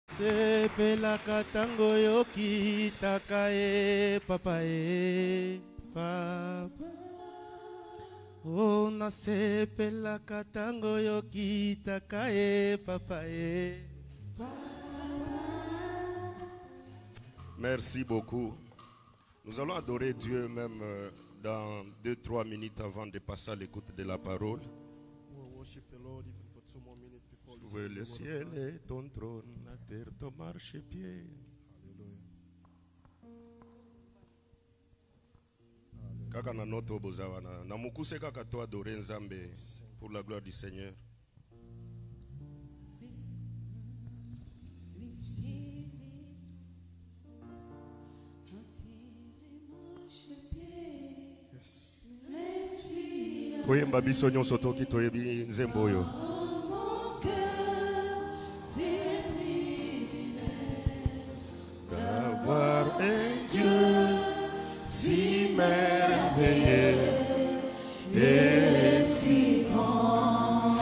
Sepela katango yoki takae papa papa. Oh na sepela katango yoki takae papa Merci beaucoup. Nous allons adorer Dieu même dans 2-3 minutes avant de passer à l'écoute de la parole. Le ciel est ton trône, la terre ton marchepied. Kaka na noto bozawana na mukuse kaka to adorer Nzambe pour la gloire du Seigneur. Toyemba biso nyonso toki toyebi nzembo oyo. D'avoir un Dieu si merveilleux et si grand.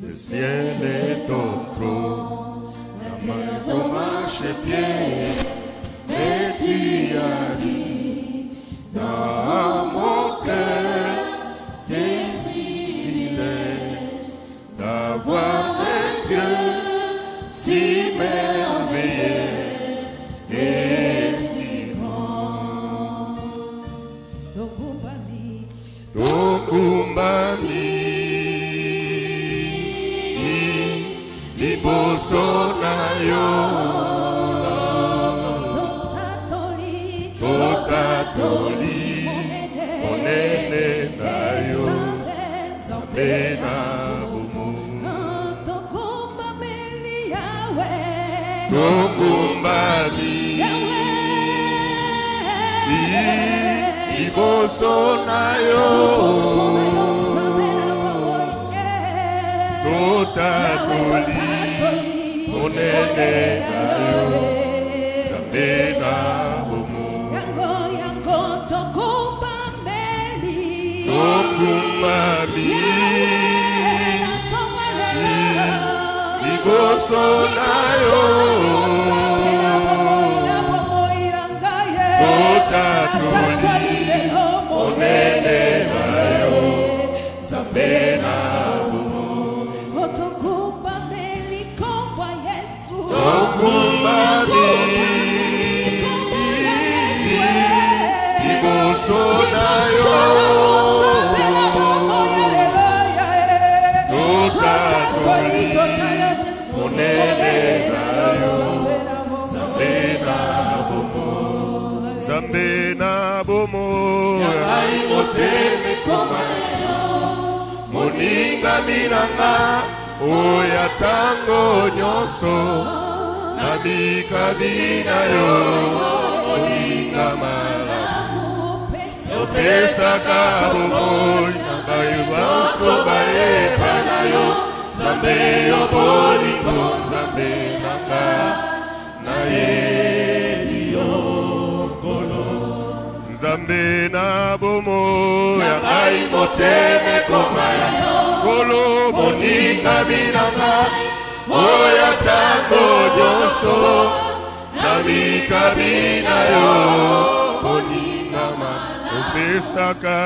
Le ciel est ton trône, la main est ton marchepied, et tu as dit dans mon cœur des privilèges d'avoir un Dieu si merveilleux et si grand. Tokumbami liboso na yo Tokatoli monene na yo Nzambe na bomo Tokumbami liboso na yo Totatoli monene na yo Nzambe na bomo Tokumbami liboso na yo Totatoli monene na yo Nzambe na bomo Tokumbami liboso na yo Totatoli monene na yo Nzambe na bomo Nzambe na bomo Yangai motemi koma yo Moninga minanga Oya tango nyonso Na bikabina yo Moninga malamu Opesaka bomoi Na bayibanso bayepa na yo Nzambe yo bolingo Nzambe nanga Na yebi yo kolo Nzambe na bomo Yangai moteme koma yo Kolo moninga minanga Oya tango nyonso Na bikabina yo Moninga Opesaka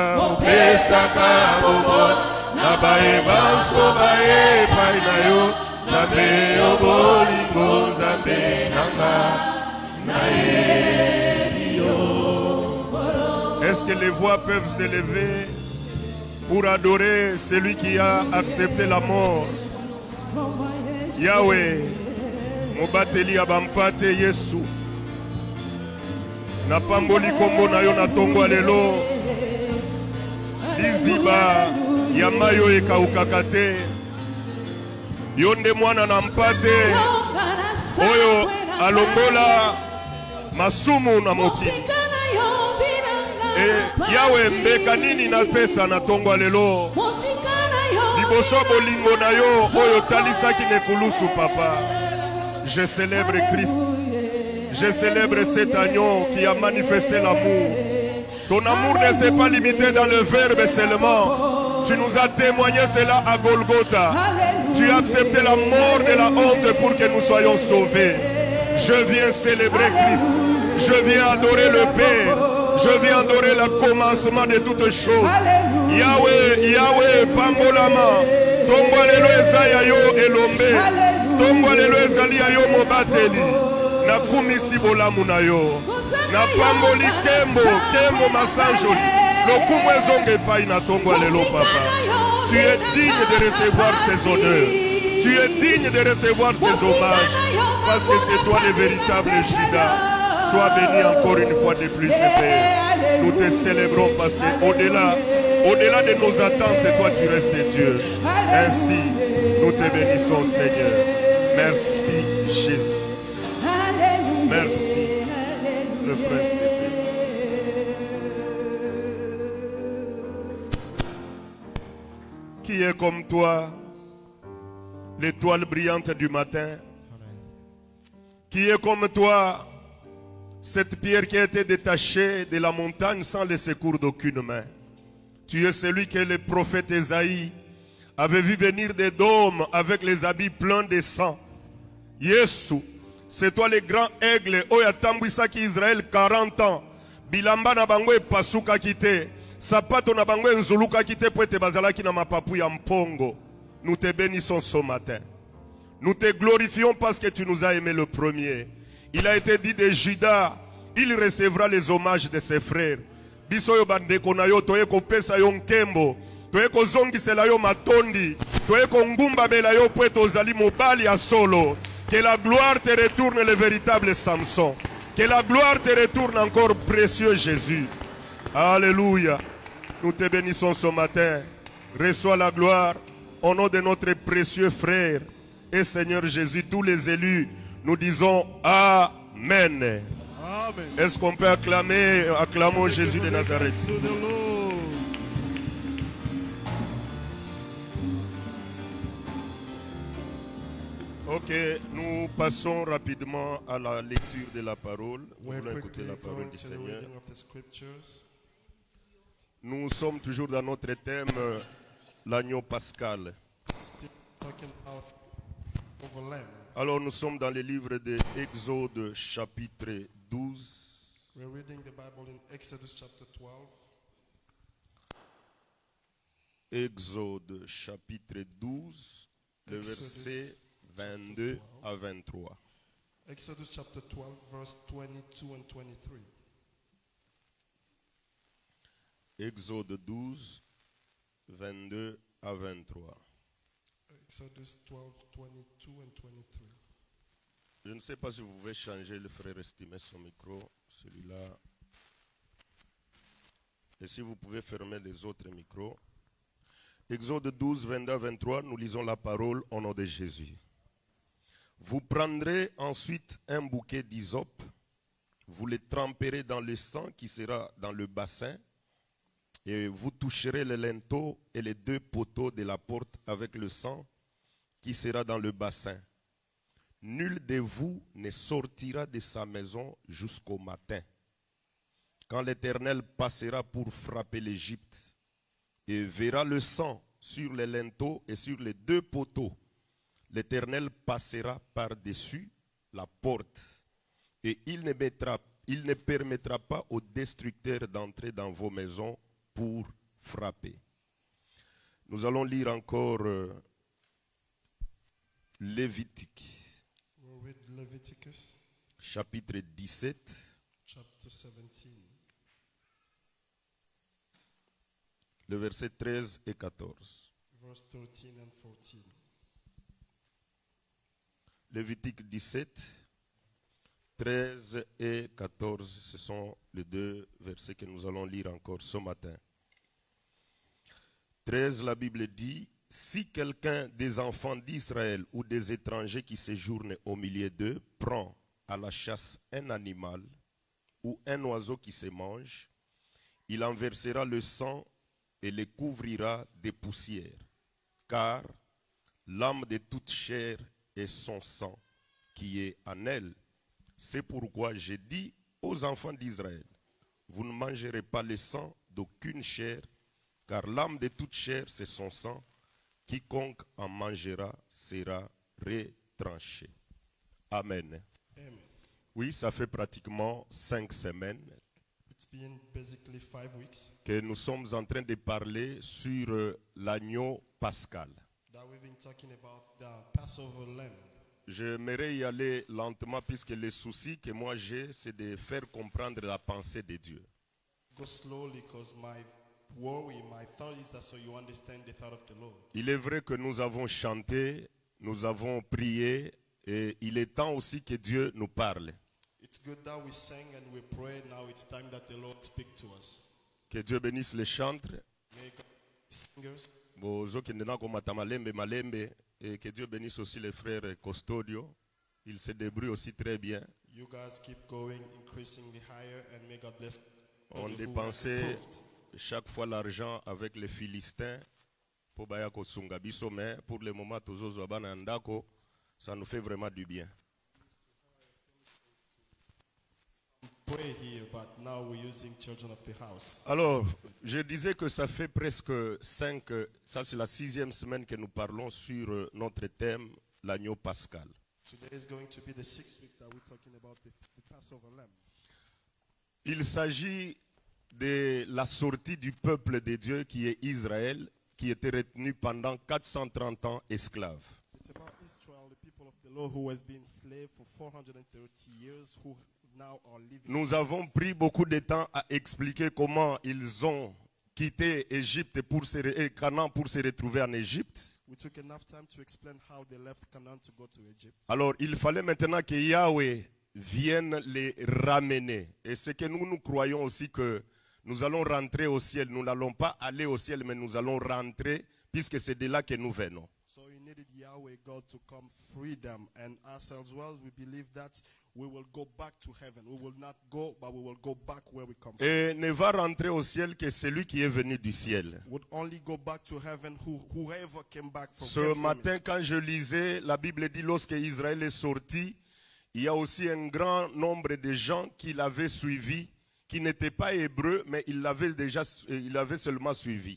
bomoi Na bayebanso bayepai na yo Nzambe yo bolingo Nzambe nanga Na yebi yo kolo. Est-ce que les voix peuvent s'élever pour adorer celui qui a accepté la mort? Yahweh, mobateli ya bampate Yesu. Na pamboli kombo na yo na tongo lelo. Liziba ya mayo ekaukaka te. Yo nde mwana na mpate oyo alongola masumu na mokili. Yahweh mbeka nini na pesa na tongo lelo. Liboso bolingo na yo oyo talisaki nekulusu papa. Je célèbre Christ. Je célèbre cet agneau qui a manifesté l'amour. Ton amour ne s'est pas limité dans le verbe seulement. Tu nous as témoigné cela à Golgotha. Tu as accepté la mort juste pour que nous soyons sauvés. Je viens célébrer Christ. Je viens adorer le Père. Je viens adorer le commencement de toutes choses. Yahweh, Yahweh, Pambolama. Tongwa lelo ezaya yo elombe. Tongwa lelo ezali yo mobateli. Nakumisi bolamu na yo. Na pamboli kembo, kembo masanjoli. Lokumu ezonge pai na tongwa lelo papa. Tu es digne de recevoir ces honneurs. Tu es digne de recevoir ces hommages. Parce que c'est toi le véritable Judas. Sois béni encore une fois de plus, Père. Nous te célébrons parce qu'au-delà de nos attentes, toi tu restes Dieu. Ainsi, nous te bénissons, Seigneur. Merci, Jésus. Merci, le Prince de paix. Qui est comme toi, l'étoile brillante du matin? Qui est comme toi, cette pierre qui a été détachée de la montagne sans le secours d'aucune main? Tu es celui que le prophète Esaïe avait vu venir des dômes avec les habits pleins de sang. Yesu, c'est toi le grand aigle, Oyatambwisaki Israël 40 ans. Bilamba na bango e pasuka kite. Sapato na bango nzuluka kite poete bazalaki na mapapu ya mpongo. Nous te bénissons ce matin. Nous te glorifions parce que tu nous as aimé le premier. Il a été dit de Judas, il recevra les hommages de ses frères. Bisoyo bandeko na yo toye ko pesa yo nkembo. Toye ko zongisela yo matondi. Toye ko ngumba bela yo poete ozali mobali ya solo. Que la gloire te retourne le véritable Samson. Que la gloire te retourne encore précieux Jésus. Alléluia. Nous te bénissons ce matin. Reçois la gloire au nom de notre précieux frère et Seigneur Jésus. Tous les élus, nous disons Amen. Est-ce qu'on peut acclamer Jésus de Nazareth? Ok, nous passons rapidement à la lecture de la parole. Nous voulons écouter la parole du Seigneur. Nous sommes toujours dans notre thème, l'agneau pascal. Alors nous sommes dans le livre de Exode chapitre 12. We're reading the Bible in Exodus chapter 12. Exode chapitre 12, le verset 22 à 23. Exodus chapter 12, verse 22 and 23. Exode 12, 22 à 23. Exodus 12, 22 and 23. Je ne sais pas si vous pouvez changer, le frère estimé son micro, celui-là. Et si vous pouvez fermer les autres micros. Exode 12, 22 à 23, nous lisons la parole au nom de Jésus. Vous prendrez ensuite un bouquet d'hysope, vous le tremperez dans le sang qui sera dans le bassin, et vous toucherez les linteaux et les deux poteaux de la porte avec le sang qui sera dans le bassin. Nul de vous ne sortira de sa maison jusqu'au matin, quand l'Éternel passera pour frapper l'Égypte, et verra le sang sur les linteaux et sur les deux poteaux. L'Éternel passera par-dessus la porte, et il ne permettra pas aux destructeurs d'entrer dans vos maisons pour frapper. Nous allons lire encore Lévitique. We'll read Leviticus Chapitre 17. chapter 17. Le verset 13 et 14. Verse 13 and 14. Lévitique 17, 13 et 14, ce sont les deux versets que nous allons lire encore ce matin. 13, la Bible dit, « Si quelqu'un des enfants d'Israël ou des étrangers qui séjournent au milieu d'eux prend à la chasse un animal ou un oiseau qui se mange, il en versera le sang et le couvrira de poussière, car l'âme de toute chair est son sang qui est en elle. C'est pourquoi j'ai dit aux enfants d'Israël, vous ne mangerez pas le sang d'aucune chair, car l'âme de toute chair, c'est son sang. Quiconque en mangera sera tranché. Amen. Amen. Oui, ça fait pratiquement 5 semaines It's been basically 5 weeks que nous sommes en train de parler sur l'agneau pascal. that we've been talking about the Passover lamb. J'aimerais y aller lentement puisque le souci que moi j'ai, c'est de faire comprendre la pensée de Dieu. Go slowly because my worry, my thought is that so you understand the thought of the Lord. Il est vrai que nous avons chanté, nous avons prié et il est temps aussi que Dieu nous parle. It's good that we sang and we prayed. Now it's time that the Lord speak to us. Que Dieu bénisse les chantres. May God singers. Et que Dieu bénisse aussi les frères Custodio. Ils se débrouillent aussi très bien. You guys keep going, increasingly higher, and may God bless. On dépensait chaque fois l'argent avec les Philistins pour Bayako Sungabiso, mais pour le moment, ça nous fait vraiment du bien. Pray here, but now we're using children of the house. Alors, je disais que ça fait presque 5, ça c'est la 6e semaine que nous parlons sur notre thème, l'agneau pascal. Today is going to be the 6th week that we're talking about the Passover lamb. Il s'agit de la sortie du peuple de Dieu qui est Israël, qui était retenu pendant 430 ans esclave. It's about Israel, the people of the Lord who has been slave for 430 years, who now are living. Nous avons pris beaucoup de temps à expliquer comment ils ont quitté Égypte et Canaan pour se retrouver en Égypte. We took enough time to explain how they left Canaan to go to Egypt. Alors, il fallait maintenant que Yahweh vienne les ramener. Et c'est que nous croyons aussi que nous allons rentrer au ciel. Nous n'allons pas aller au ciel, mais nous allons rentrer, puisque c'est de là que nous venons. So you needed Yahweh God to come free them, and us as well, we believe that we will go back to heaven. We will not go, but we will go back where we come from. Et ne va rentrer au ciel que celui qui est venu du ciel. Would only go back to heaven whoever came back from Ce matin, quand je lisais, la Bible dit lorsque Israël est sorti, il y a aussi un grand nombre de gens qui l'avaient suivi, qui n'étaient pas hébreux, mais il l'avait seulement suivi.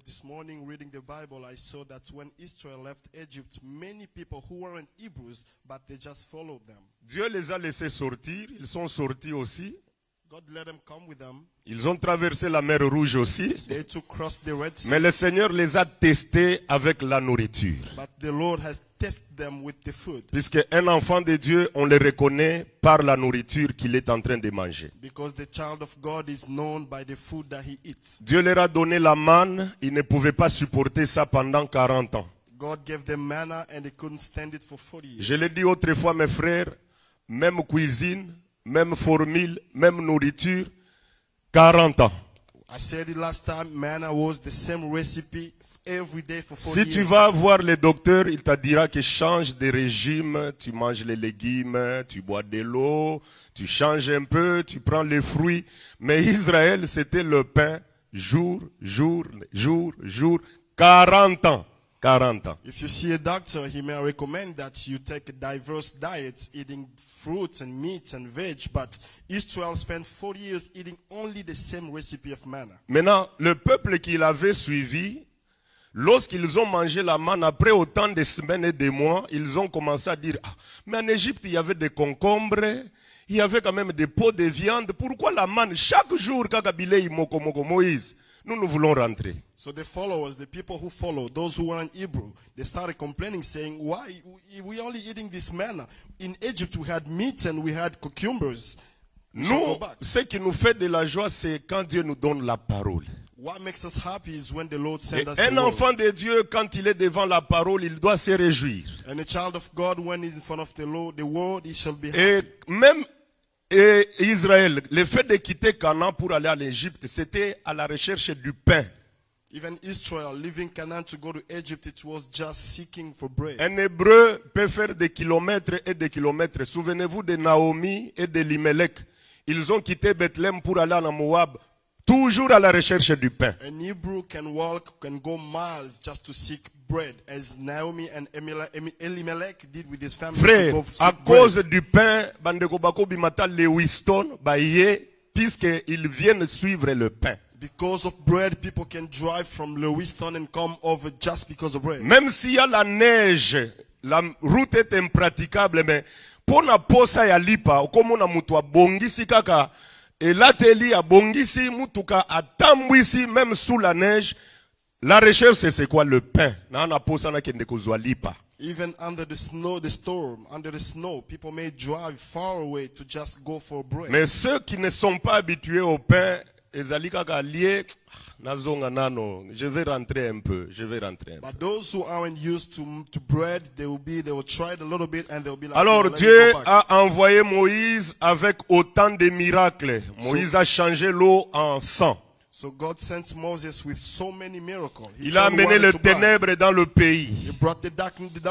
This morning, reading the Bible, I saw that when Israel left Egypt, many people who weren't Hebrews, but they just followed them. Dieu les a laissés sortir, ils sont sortis aussi. God let them come with them. Ils ont traversé la mer Rouge aussi. They too crossed the Red Sea. Mais le Seigneur les a testés avec la nourriture. But the Lord has tested them with the food. Puisque un enfant de Dieu, on le reconnaît par la nourriture qu'il est en train de manger. Because the child of God is known by the food that he eats. Dieu leur a donné la manne, ils ne pouvaient pas supporter ça pendant 40 ans. God gave them manna and they couldn't stand it for 40 years. Je l'ai dit autrefois, mes frères, même cuisine, même formule, même nourriture, 40 ans. I said it last time, manna was the same recipe every day for 40 Si years. tu vas voir le docteur, il te dira que change de régime, tu manges les légumes, tu bois de l'eau, tu changes un peu, tu prends les fruits. Mais Israël, c'était le pain jour, 40 ans. 40 ans. If you see a doctor, he may recommend that you take a diverse diet, eating fruits and meats and veg, but Israel spent 40 years eating only the same recipe of manna. Maintenant, le peuple qui l'avait suivi, lorsqu'ils ont mangé la manne, après autant de semaines et de mois, ils ont commencé à dire, ah, mais en Égypte, il y avait des concombres, il y avait quand même des pots de viande, pourquoi la manne, chaque jour, Kakabilei Moko Moïse, nous voulons rentrer. So the followers, the people who follow, those who weren't Hebrew, they started complaining, saying, why we only eating this manna? In Egypt, we had meat and we had cucumbers. Nous, ce qui nous fait de la joie, c'est quand Dieu nous donne la parole. What makes us happy is when the Lord sends us Un the word. enfant de Dieu, quand il est devant la parole, il doit se réjouir. And a child of God, when he's in front of the Lord, the word, he shall be happy. Et même et Israël, le fait de quitter Canaan pour aller à l'Égypte, c'était à la recherche du pain. Even Israel, leaving Canaan to go to Egypt, it was just seeking for bread. Un Hébreu peut faire des kilomètres et des kilomètres. Souvenez-vous de Naomi et de Limelech. Ils ont quitté Bethléem pour aller en Moab, toujours à la recherche du pain. An Hebrew can walk, can go miles just to seek bread, as Naomi and Elimelech did with his family. Frère, to go seek à bread. cause du pain, Bandeko Bako Bimata Lewiston, puisqu'ils viennent suivre le pain. Because of bread, people can drive from Lewiston and come over just because of bread. Même s'il y a la neige, la route est impraticable, mais pour na posa ya lipa, comme on a mutu bongisi kaka, et l'atelier a bongisi mutuka a tambwisi même sous la neige. La recherche c'est quoi? Le pain. Na na posa na kende kozwa lipa. Even under the snow, the storm, under the snow, people may drive far away to just go for bread. Mais ceux qui ne sont pas habitués au pain, ezali kaka lié. Je vais rentrer un peu. But those who aren't used to bread, they will try it a little bit and they'll be like. Alors Dieu a envoyé Moïse avec autant de miracles. Moïse a changé l'eau en sang. So God sent Moses with so many miracles. Il a amené les ténèbres dans le pays.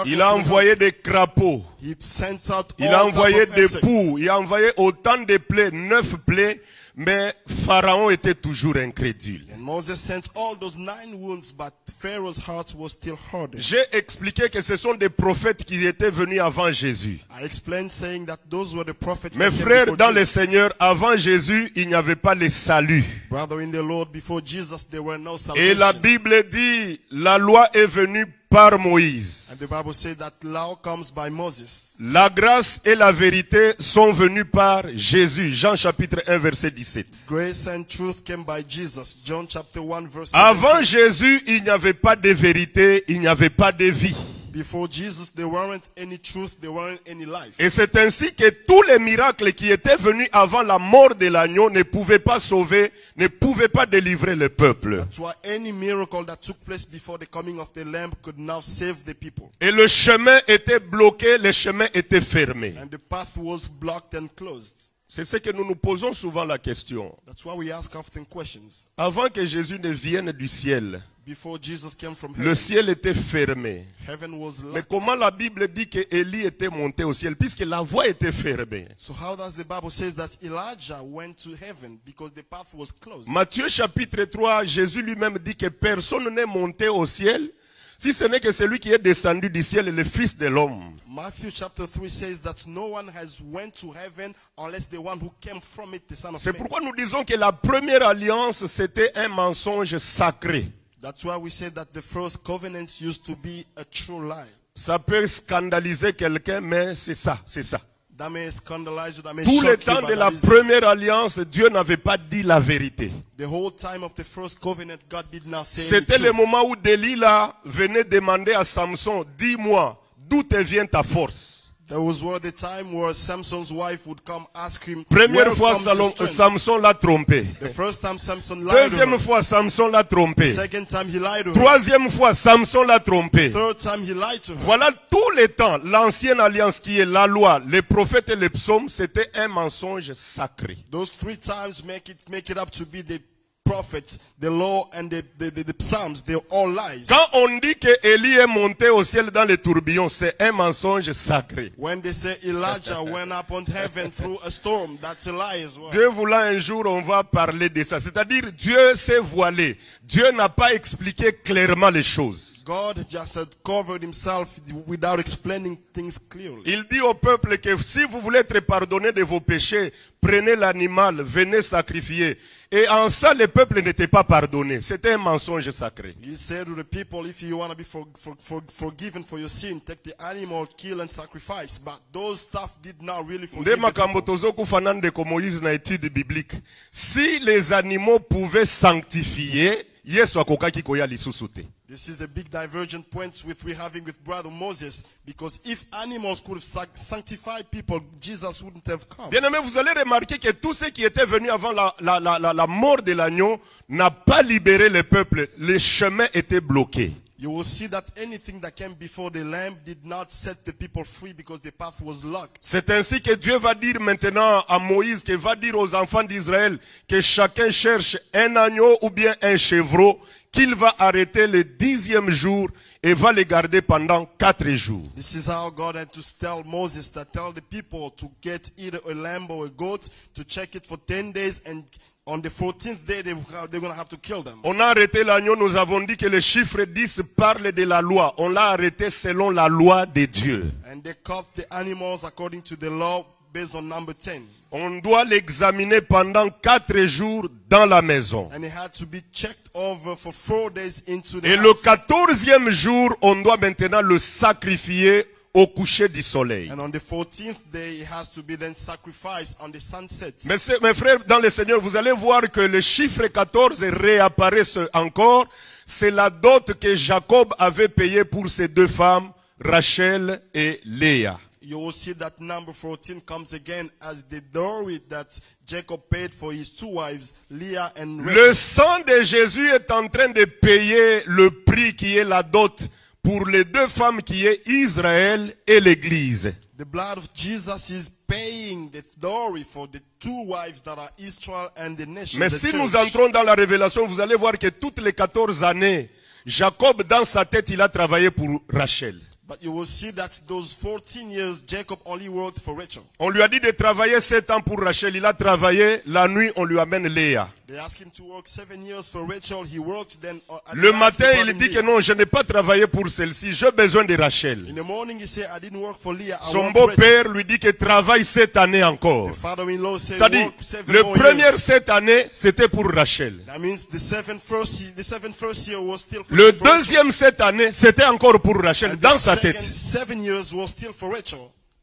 Il a envoyé des crapauds. Il a envoyé des poux. Il a envoyé autant de plaies, 9 plaies. Mais Pharaon était toujours incrédule. And Moses sent all those 9 wounds, but Pharaoh's heart was still hardened. J'ai expliqué que ce sont des prophètes qui étaient venus avant Jésus. I explained saying that those were the prophets. Mes frères dans le Seigneur, avant Jésus, il n'y avait pas le salut. Brother in the Lord, before Jesus, there were no salvation. Et la Bible dit, la loi est venue par Moïse. And the Bible says that law comes by Moses. La grâce et la vérité sont venues par Jésus. Jean chapitre 1 verset 17. Grace and truth came by Jesus. John chapter 1 verse 17. Avant Jésus, il n'y avait pas de vérité, il n'y avait pas de vie. Before Jesus, there weren't any truth, there weren't any life. Et c'est ainsi que tous les miracles qui étaient venus avant la mort de l'agneau ne pouvaient pas sauver, ne pouvaient pas délivrer le peuple. That's why any miracle that took place before the coming of the Lamb could now save the people. Et le chemin était bloqué, le chemin était fermé. And the path was blocked and closed. C'est ce que nous nous posons souvent la question. That's why we ask often questions. Avant que Jésus ne vienne du ciel, Before Jesus came from heaven, le ciel était fermé. heaven was Mais locked. comment la Bible dit que Élie était monté au ciel puisque la voie était fermée? So how does the Bible say that Elijah went to heaven because the path was closed? Matthieu chapitre 3, Jésus lui-même dit que personne n'est monté au ciel si ce n'est que celui qui est descendu du ciel, le Fils de l'homme. Matthew chapter 3 says that no one has went to heaven unless the one who came from it, the Son of C'est Man. pourquoi nous disons que la première alliance, c'était un mensonge sacré. That's why we say that the first covenant used to be a true lie. Ça peut scandaliser quelqu'un, mais c'est ça, c'est ça. That may scandalize you, that may Tout le shock you, temps but de la that is it. première alliance, Dieu n'avait pas dit la vérité. The whole time of the first covenant, God did not say any C'était le truth. moment où Delilah venait demander à Samson, dis-moi, d'où te vient ta force? There was the time where Samson's wife would come ask him, Première where fois, comes the strength? Samson l'a trompé. The first time Samson lied to Deuxième her. fois, Samson l'a trompé. Second time he lied to her. Troisième fois, Samson l'a trompé. Third time he lied to her. Voilà tous les temps. L'ancienne alliance qui est la loi, les prophètes et les psaumes, c'était un mensonge sacré. Those 3 times make it up to be the prophets, the law and the psalms. They're all lies. Quand on dit que Élie est monté au ciel dans les tourbillons, c'est un mensonge sacré. When they say Elijah went up on heaven through a storm, that's a lie as well. Dieu voulant un jour, on va parler de ça. C'est-à-dire, Dieu s'est voilé. Dieu n'a pas expliqué clairement les choses. God just had covered himself without explaining things clearly. Il dit au peuple que si vous voulez être pardonné de vos péchés, prenez l'animal, venez sacrifier. Et en ça, le peuple n'était pas pardonné. C'était un mensonge sacré. He said to the people, if you want to be forgiven for your sin, take the animal, kill and sacrifice. But those stuff did not really forgive Nde the makambo people. tozo kufanana ndeko Moïse na étude biblique. Si les animaux pouvaient sanctifier, Yesu akokaki koya lisusu te. This is a big divergent point we're having with Brother Moses, because if animals could have sanctified people, Jesus wouldn't have come. Bien aimé, vous allez remarquer que tous ceux qui étaient venus avant la mort de l'agneau n'a pas libéré le peuple. Les chemins étaient bloqués. You will see that anything that came before the Lamb did not set the people free because the path was locked. C'est ainsi que Dieu va dire maintenant à Moïse, qu'il va dire aux enfants d'Israël que chacun cherche un agneau ou bien un chevreau qu'il va arrêter le 10e jour et va les garder pendant 4 jours. This is how God had to tell Moses, to tell the people to get either a lamb or a goat, to check it for 10 days, and on the 14th day they're going to have to kill them. On a arrêté l'agneau, nous avons dit que le chiffre 10 parle de la loi. On l'a arrêté selon la loi de Dieu. And they caught the animals according to the law based on number 10. On doit l'examiner pendant 4 jours dans la maison. And it had to be checked over for 4 days into the Et le house. 14e jour, on doit maintenant le sacrifier au coucher du soleil. And on the 14th day, it has to be then sacrificed on the sunset. Mais mes frères, dans le Seigneur, vous allez voir que le chiffre 14 réapparaît encore. C'est la dot que Jacob avait payée pour ses deux femmes, Rachel et Léa. You will see that number 14 comes again as the dowry that Jacob paid for his two wives, Leah and Rachel. Le sang de Jésus est en train de payer le prix qui est la dot pour les deux femmes qui est Israël et l'Église. The blood of Jesus is paying the dowry for the two wives that are Israel and the nation. Mais si nous entrons dans la révélation, vous allez voir que toutes les 14 années, Jacob, dans sa tête, il a travaillé pour Rachel. But you will see that those 14 years, Jacob only worked for Rachel. On lui a dit de travailler 7 ans pour Rachel. Il a travaillé. La nuit, on lui amène Léa. They asked him to work 7 years for Rachel. He worked then. Le matin, il dit que non, je n'ai pas travaillé pour celle-ci. J'ai besoin de Rachel. In the morning, he said, I didn't work for Leah. Son beau-père lui dit que travaille 7 années encore. The father-in-law said, C'est-à-dire, work 7 le more premier years. 7 années, c'était pour Rachel. That means the seven first year was still for Le Rachel. deuxième 7 années, c'était encore pour Rachel, And dans the sa second tête. 7 years was still for Rachel.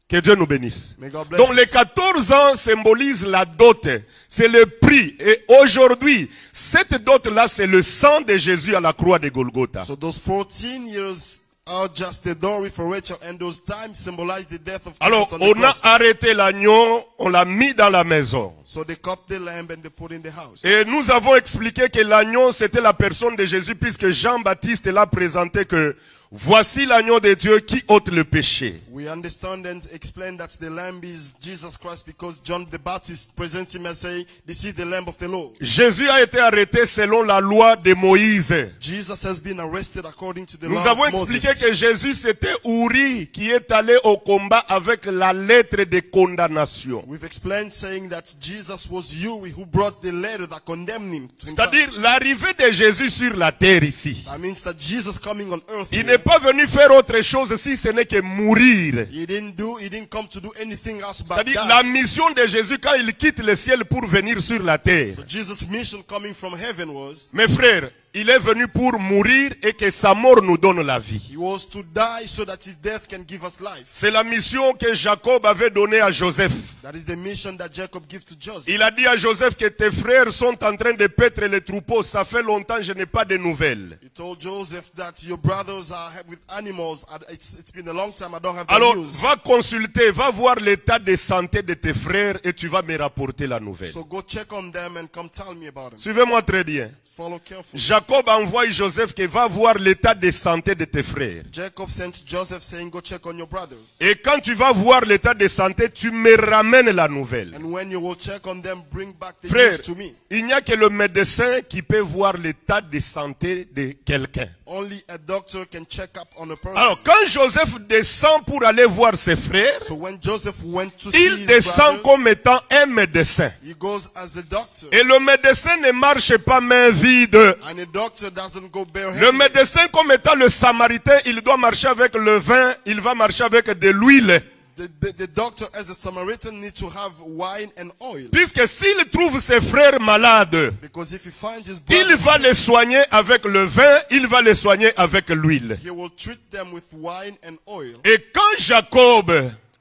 Que Dieu nous bénisse. May God bless Donc les us. 14 ans symbolisent la dot. C'est le prix. Et aujourd'hui, cette dot-là, c'est le sang de Jésus à la croix de Golgotha. So those 14 years are just the dowry for Rachel, and those times symbolize the death of Alors, Jesus on the on a cross. arrêté l'agneau, on l'a mis dans la maison. So they cut the lamb and they put in the house. Et nous avons expliqué que l'agneau, c'était la personne de Jésus, puisque Jean-Baptiste l'a présenté que voici l'agneau de Dieu qui ôte le péché. We understand and explain that the lamb is Jesus Christ because John the Baptist presents him as saying, this is the lamb of the Lord. Jésus a été arrêté selon la loi de Moïse. Jesus has been arrested according to the Nous law avons of Moses. expliqué que Jésus, c'était Uri qui est allé au combat avec la lettre de condamnation. We've explained saying that Jesus was Uri who brought the letter that condemned him to himself. C'est-à-dire l'arrivée de Jésus sur la terre ici. That means that Jesus coming on earth Il here, n'est pas venu faire autre chose si ce n'est que mourir. he didn't come to do anything else but C'est-à-dire die. la mission de Jésus quand il quitte le ciel pour venir sur la terre. So Jesus' mission coming from heaven was, Mes frères, il est venu pour mourir et que sa mort nous donne la vie. he was to die so that his death can give us life. C'est la mission que Jacob avait donnée à Joseph. That is the mission that Jacob gives to Joseph. Il a dit à Joseph que tes frères sont en train de paître les troupeaux. Ça fait longtemps, je n'ai pas de nouvelles. He told Joseph that your brothers are with animals. It's been a long time. I don't have the Alors, news. va consulter, va voir l'état de santé de tes frères et tu vas me rapporter la nouvelle. So go check on them and come tell me about them. Suivez-moi très bien. Follow carefully. Jacob envoie Joseph qui va voir l'état de santé de tes frères. Jacob sent Joseph saying, go check on your brothers. Et quand tu vas voir l'état de santé, tu me ramènes la nouvelle. And when you will check on them, bring back the Frère, news to me. il n'y a que le médecin qui peut voir l'état de santé de quelqu'un. Only a doctor can check up on a person. Alors, quand Joseph descend pour aller voir ses frères, So when Joseph went to see il his descend brothers, comme étant un médecin. he goes as a doctor. Et le médecin ne marche pas main vide. And a doctor doesn't go Le bareheaded. médecin, comme étant le samaritain, il doit marcher avec le vin, il va marcher avec de l'huile. The doctor as a Samaritan needs to have wine and oil. Puisque s'il trouve ses frères malades, Because if he finds his il brothers, va les soigner avec le vin, il va les soigner avec l'huile. he will treat them with wine and oil. Et quand Jacob,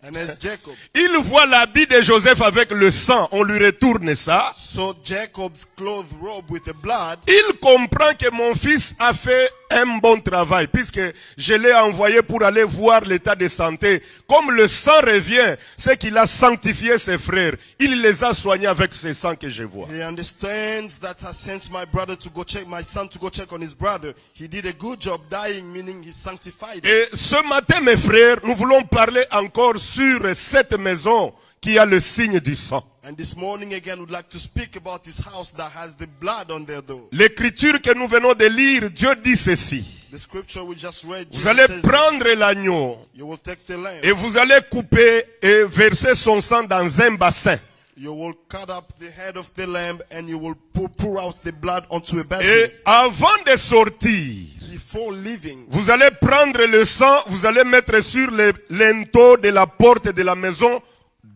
And as Jacob, il voit l'habit de Joseph avec le sang, on lui retourne ça. so Jacob's cloth robe with the blood, Il comprend que mon fils a fait un bon travail, puisque je l'ai envoyé pour aller voir l'état de santé. Comme le sang revient, c'est qu'il a sanctifié ses frères. Il les a soignés avec ce sang que je vois. he understands that I sent my brother to go check, my son to go check on his brother. He did a good job dying, meaning he sanctified him. Et ce matin, mes frères, nous voulons parler encore sur cette maison qui a le signe du sang. And this morning again, we'd like to speak about this house that has the blood on their door. L'écriture que nous venons de lire, Dieu dit ceci. The scripture we just read, Vous Jesus allez says, prendre l'agneau you will take the lamb, et vous allez couper et verser son sang dans un bassin. you will cut up the head of the lamb, and you will pour out the blood onto a basin. Et avant de sortir, Before leaving, vous allez prendre le sang, vous allez mettre sur le linteau de la porte de la maison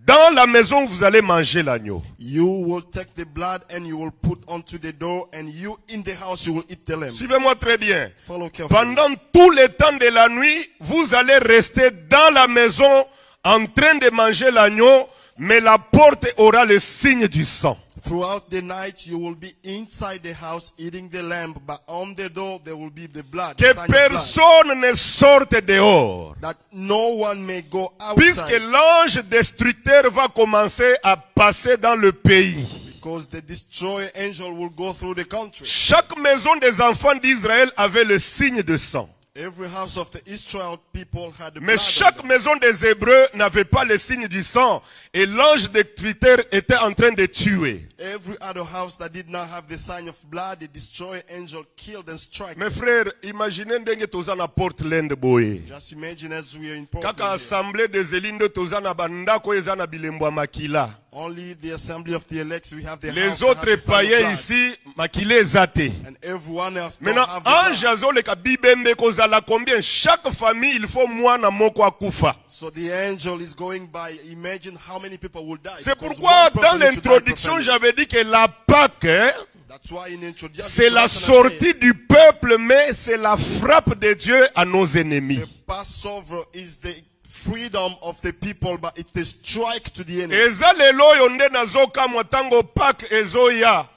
Dans la maison, vous allez manger l'agneau. You will take the blood and you will put onto the door, and you in the house you will eat the lamb. Suivez-moi très bien. Follow carefully. Pendant tout le temps de la nuit, vous allez rester dans la maison en train de manger l'agneau, mais la porte aura le signe du sang. Throughout the night you will be inside the house eating the lamb, but on the door there will be the blood. Que The sign of blood. personne ne sorte dehors. That no one may go Puisque outside, l'ange destructeur va commencer à passer dans le pays. because the destroyer angel will go through the country. Chaque maison des enfants d'Israël avait le signe de sang. Every house of the Israel people had the Mais blood on chaque them. maison des Hébreux n'avait pas le signe du sang. Et l'ange destructeur était en train de tuer. Every other house that did not have the sign of blood, the destroyer angel killed and struck. Mes frères, imaginez ndenge toza na Portland boye. Just imagine as we are in Kaka Portland here, assemblée des élites toza na bandako eza na bilembo ya makila. only the assembly of the elects, we have the house Les that have autres the sign of païens blood. ici, makila eza te. And everyone else don't Maintenant, have the blood. ange azoleka bibembe kozala combien? Chaque famille, il faut mwana moko akufa. So the angel is going by. Imagine how many people will die. C'est because pourquoi one dans person should die l'introduction, properly. j'avais dit que la Pâque, hein, That's why in introduction, c'est la sortie du peuple, mais c'est la frappe de Dieu à nos ennemis. the Passover is the freedom of the people, but it's the strike to the enemy. Eza lelo oyo nde nazokamwa tango Pâque ezoya.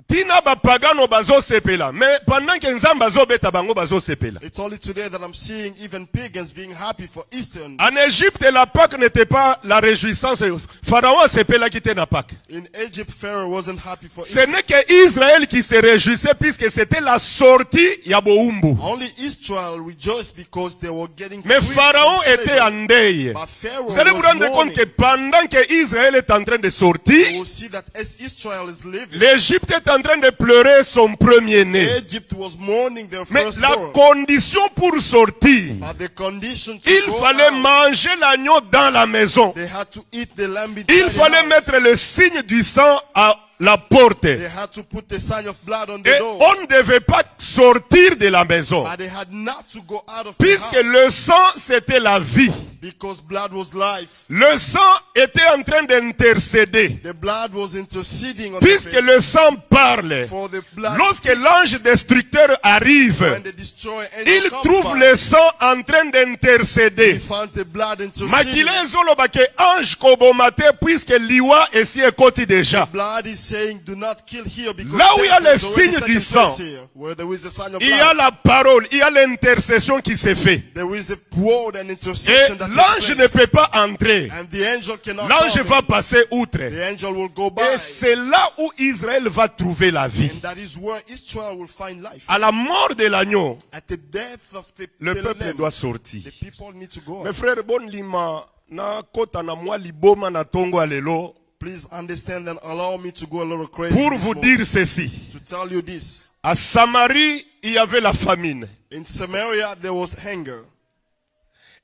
Tina bapagano bazosepela. Mais pendant que Nzambe azobeta bango bazosepela. It's only today that I'm seeing even pagans being happy for Easter. En Égypte, la Pâque n'était pas la réjouissance. Pharaon sepela qui était na Pâque. In Egypt, Pharaoh wasn't happy for Ce Easter. n'est que Israël qui se réjouissait puisque c'était la sortie ya Boumbu. Only Israel rejoiced because they were getting Mais free Pharaon from était slavery. en deuil. But Pharaoh Vous allez vous was rendre compte mourning. que pendant que Israël est en train de You sortir, will see that as Israel is living, l'Égypte est en train de pleurer son premier-né. Egypt was mourning their Mais la firstborn. condition pour sortir, But the condition to il go fallait out, manger l'agneau dans la maison. they had to eat the lamb inside Il the fallait house. mettre le signe du sang à la porte. They had to put the sign of blood on the Et door. on ne devait pas sortir de la maison. But they had not to go out of the Puisque house le sang, c'était la vie. because blood was life. Le sang était en train d'intercéder. The blood was interceding on Puisque the le sang parle. for the blood. Lorsque l'ange destructeur arrive, When the destroyer angel il comes trouve by, le sang en train he d'intercéder. finds the blood interceding. Makile ezoloba ke ange kobomate puisque liwa esi ekoti déjà. Blood is saying, do not kill here because Là où il y a death le is already signe taken du place sang, here, where there is a sign of Il y a blood. la parole, il y a l'intercession qui se fait. There is a word and Et intercession that l'ange takes ne place. peut pas entrer. And the angel cannot L'ange come va in. passer outre. The angel will go by. Et c'est là où Israël va trouver la vie. And that is where Israel will find life. À la mort de l'agneau, At the death of the le the peuple lamb, doit sortir. the people need to go. Mes frères, bon lima, na kota na mwa liboma na tongo alelo, Please understand and allow me to go a little crazy pour this vous morning dire ceci. to tell you this. À Samarie, il y avait la famine. In Samaria, there was hunger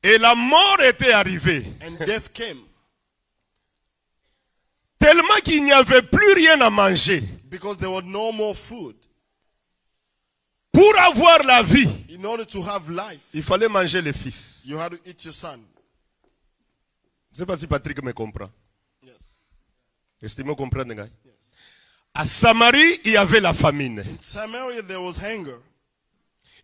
Et la mort était arrivée. and death came Tellement qu'il n'y avait plus rien à manger. because there was no more food. Pour avoir la vie, In order to have life, il fallait manger le fils. you had to eat your son. Je ne sais pas si Patrick me comprend. Yes. Est-ce comprendre, gars? À Samarie, il y avait la famine. In Samaria, there was hunger.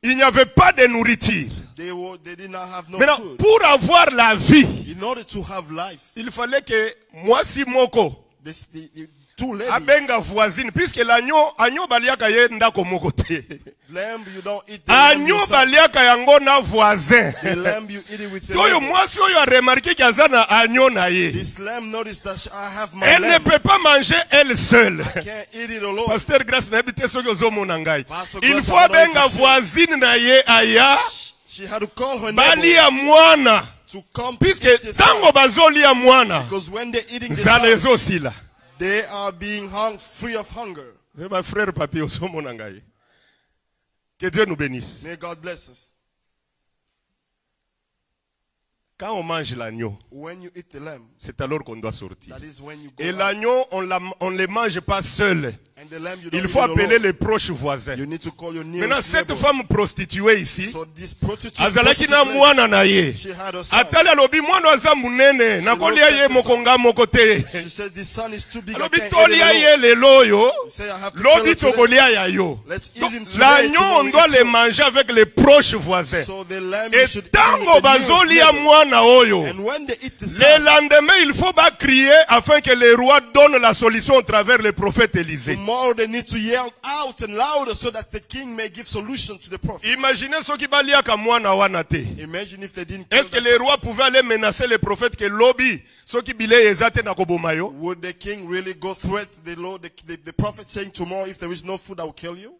Il n'y avait pas de nourriture. They did not have no Maintenant, food. pour avoir la vie, In order to have life, il fallait que moi si moko the two ladies, abenga voisine puisque agneau baliaka ye ndako moko te. lamb you don't eat the lamb Agneau yourself. baliaka yango na voisin. The lamb you eat it with the Oyo lamb. mwasi oyo a remarqué qu'il y a na agneau na ye. This lamb noticed that I have my Elle ne lamb. peut pas manger elle seule. I can't eat it alone. Pasteur Grace na habite soki ozomona ngai. Pastor Il Grace, faut I don't know abenga if you see. voisine na ye aya She had to call her bali neighbor ya mwana. to come to Puisque eat the son. tango bazolia mwana, Because when they're eating the nzala son, ezosila. they are being free of hunger. C'est ma frère papi ozomona ngai. Que Dieu nous bénisse. May God bless us. Quand on mange l'agneau, when you eat the lamb, c'est alors qu'on doit sortir. that is when you go Et out. l'agneau, on ne le mange pas seul. And the lamb you don't Il faut eat alone. appeler les proches voisins. You need to call your Maintenant, nearest cette neighbor. femme prostituée ici, So this prostitute, azalaki na mwana na ye. she had a son. Atali alobi mwana aza munene, nakolia ye mokonga moko te. She said this son is too big. I Alobi can't eat him tolia alone. ye lelo yo, He said I have to kill lobi him today. tokolia ya yo. Let's eat Donc, him today. l'agneau, tomorrow on we doit eat le him. manger avec les proches voisins. So the lamb Et should eat tango the nearest bazolia neighbor. mwana oyo. And when they eat the Le son, lendemain, il faut pas crier afin que les rois donnent la solution au travers le prophète Élisée. tomorrow they need to yell out and louder so that the king may give solution to the prophet. Imaginez ceux qui baliaka mwana wana te. Imagine if they didn't kill Est-ce que that les son. rois pouvaient aller menacer les prophètes que lobby ceux qui bilaient ezate na koboma yo? Would the king really go threat the Lord, the prophet saying tomorrow if there is no food I will kill you?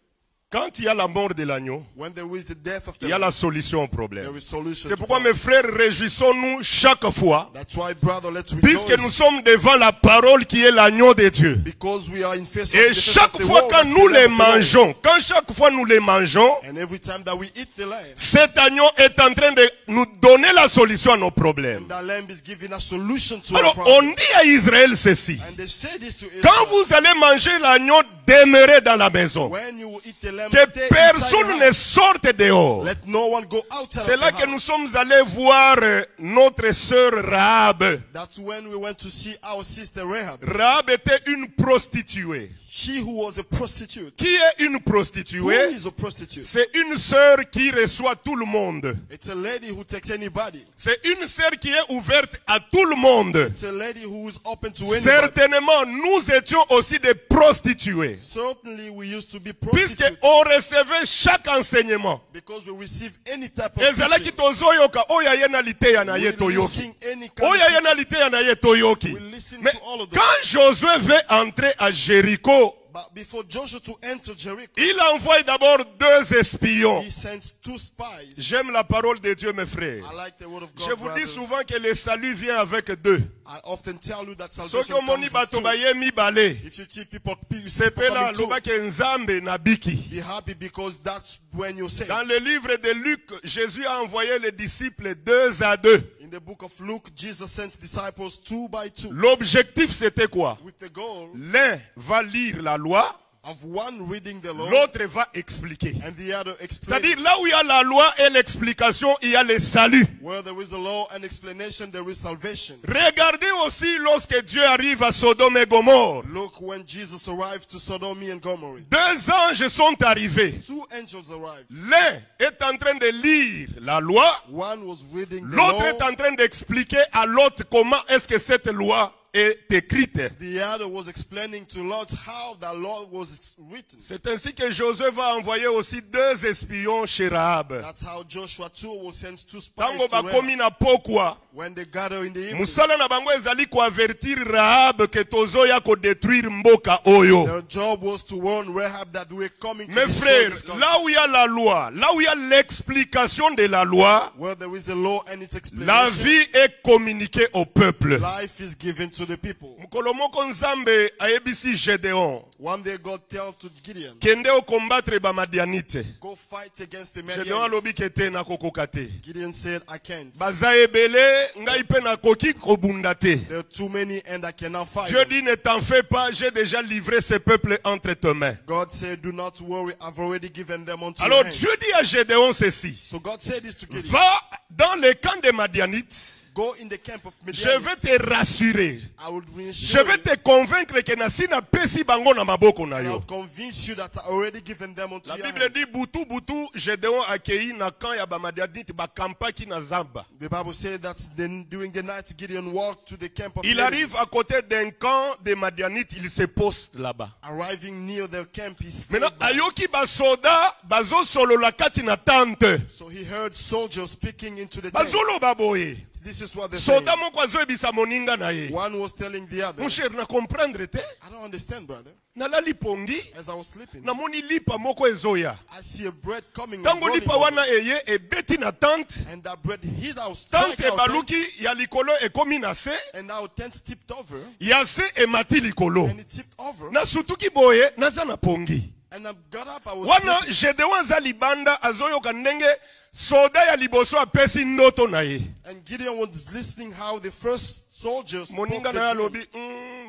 Quand il y a la mort de l'agneau, When there is the death of the il y a lamb, la solution au problème. there is solution. C'est to pourquoi problem. mes frères, réjouissons-nous chaque fois, That's why, brother, let's puisque nous rejoice. sommes devant la parole qui est l'agneau de Dieu. Because we are in face of Et the face chaque of the fois world, quand that's nous the les lamb of the Lord. mangeons, quand chaque fois nous les mangeons, And every time that we eat the lamb, cet agneau est en train de nous donner la solution à nos problèmes. the lamb is giving a solution to Alors our on problem. dit à Israël ceci: And they say this to quand Israel. vous allez manger l'agneau, demeurez dans la maison. When you will eat the lamb, Que stay inside personne the ne house. sorte dehors. Let no one go outside C'est of là the que house. nous sommes allés voir notre sœur Rahab. That's when we went to see our sister Rahab. Rahab était une prostituée. She who was a prostitute. Qui est une Who prostituée? is a prostitute? C'est une sœur qui reçoit tout le monde. It's a lady who takes anybody. C'est une sœur qui est ouverte à tout le monde. It's a lady who is open to anybody. Certainement, nous étions aussi des prostituées. Certainly we used to be Puisque prostitutes on recevait chaque enseignement. because we receive any type of Ezalaki teaching. tozoyoka oya ye na liteya na ye We toyoki. listen any kind Oya ye of na liteya na ye toyoki. We listen Mais to all of them. quand Josué veut entrer à Jéricho, But before Joshua to enter Jericho, il envoie d'abord deux espions. he sent 2 spies. J'aime la parole de Dieu, mes frères. I like the word of God. Je vous dis brothers. souvent que le salut vient avec deux. I often tell you that Soki salvation omoni comes bato with 2. baye mibale, If you see people sepela coming too, lobake nzambe na biki. be happy because that's when you say. Dans le livre de Luc, Jésus a envoyé les disciples 2 à 2. In the book of Luke, Jesus sent disciples 2 by 2 L'objectif c'était quoi? with the goal L'un va lire la loi, of one reading the law l'autre va expliquer. and the other explaining. C'est-à-dire là où il y a la loi et l'explication, il y a le salut. Where there is a law and explanation, there is salvation. Regardez aussi lorsque Dieu arrive à Sodome et Gomorrhe. Look, when Jesus arrived to Sodom and Gomorrah, 2 anges sont arrivés. 2 angels arrived. L'un est en train de lire la loi, One was reading the l'autre law, est en train d'expliquer à l'autre comment est-ce que cette loi est écrite. the other was explaining to Lord how the law was written. C'est ainsi que Josué va envoyer aussi 2 espions chez Rahab. That's how Joshua too will send 2 spies Tango to bakomi Rahab. na pokwa, When they gather in the evening. musala na bango ezali koavertir Rahab que tozoya kodétruire mboka oyo. Their job was to warn Rahab that we're coming to Mes destroy frères, this country. là où il y a la loi, là où il y a l'explication de la loi, Where there is a law and its la explanation, vie est communiquée au peuple. life is given to the people. Mukolo moko nzambe ayebisi Gédéon One day God tells to Gideon, kende ocombattre bamadianite. go fight against the Gédéon Midianites. alobi kete nakokoka te. Gideon said, I can't. Baza ebele ngai pe nakoki kobunda te. There are too many and I cannot fight Dieu them. dit ne t'en fais pas, j'ai déjà livré ce peuple entre tes mains. God said, do not worry, I've already given them unto Alors your hands. Dieu dit à Gédéon ceci: So God said this to Gideon, va dans le camp des Madianites, go in the camp of je vais Midianites. te rassurer. I will Je reassure vais you, te convaincre que nasina pesi bango na maboko na and I will yo. convince you that I already given them unto La your Bible hands. dit butu butu Gédéon accueilli na camp ya bamadianite bakampaki na zamba. The Bible said that then during the night Gideon walked to the camp of Il arrive Midianites. à côté d'un camp des Madianites, il se poste là-bas. Arriving near their camp, he stayed Maintenant, by. ayoki basoda bazosolola kati na tente. So he heard soldiers speaking into the tent. Bazoloba boye. This is what they said. Soda moko azoyebisa moninga na ye. One was telling the other, Mon cher, na comprendre te? I don't understand, brother. Nalali pongi, As I was sleeping, namoni lipa moko ezoya. I see a bread coming and Tango rolling lipa over, wana eye ebeti na tente. and that bread hit out, strike Tente our tent, baluki ya likolo ekomi na se. and our tent tipped over, Ya se emati likolo. and it tipped over. Na sutuki boye, naza na pongi. And I got up, I was wana sleeping. Gedeon aza libanda azoyoka ndenge soda ya liboso apesi ndoto na ye. And Gideon was listening how the first soldiers spoke Moninga the na dream. lobi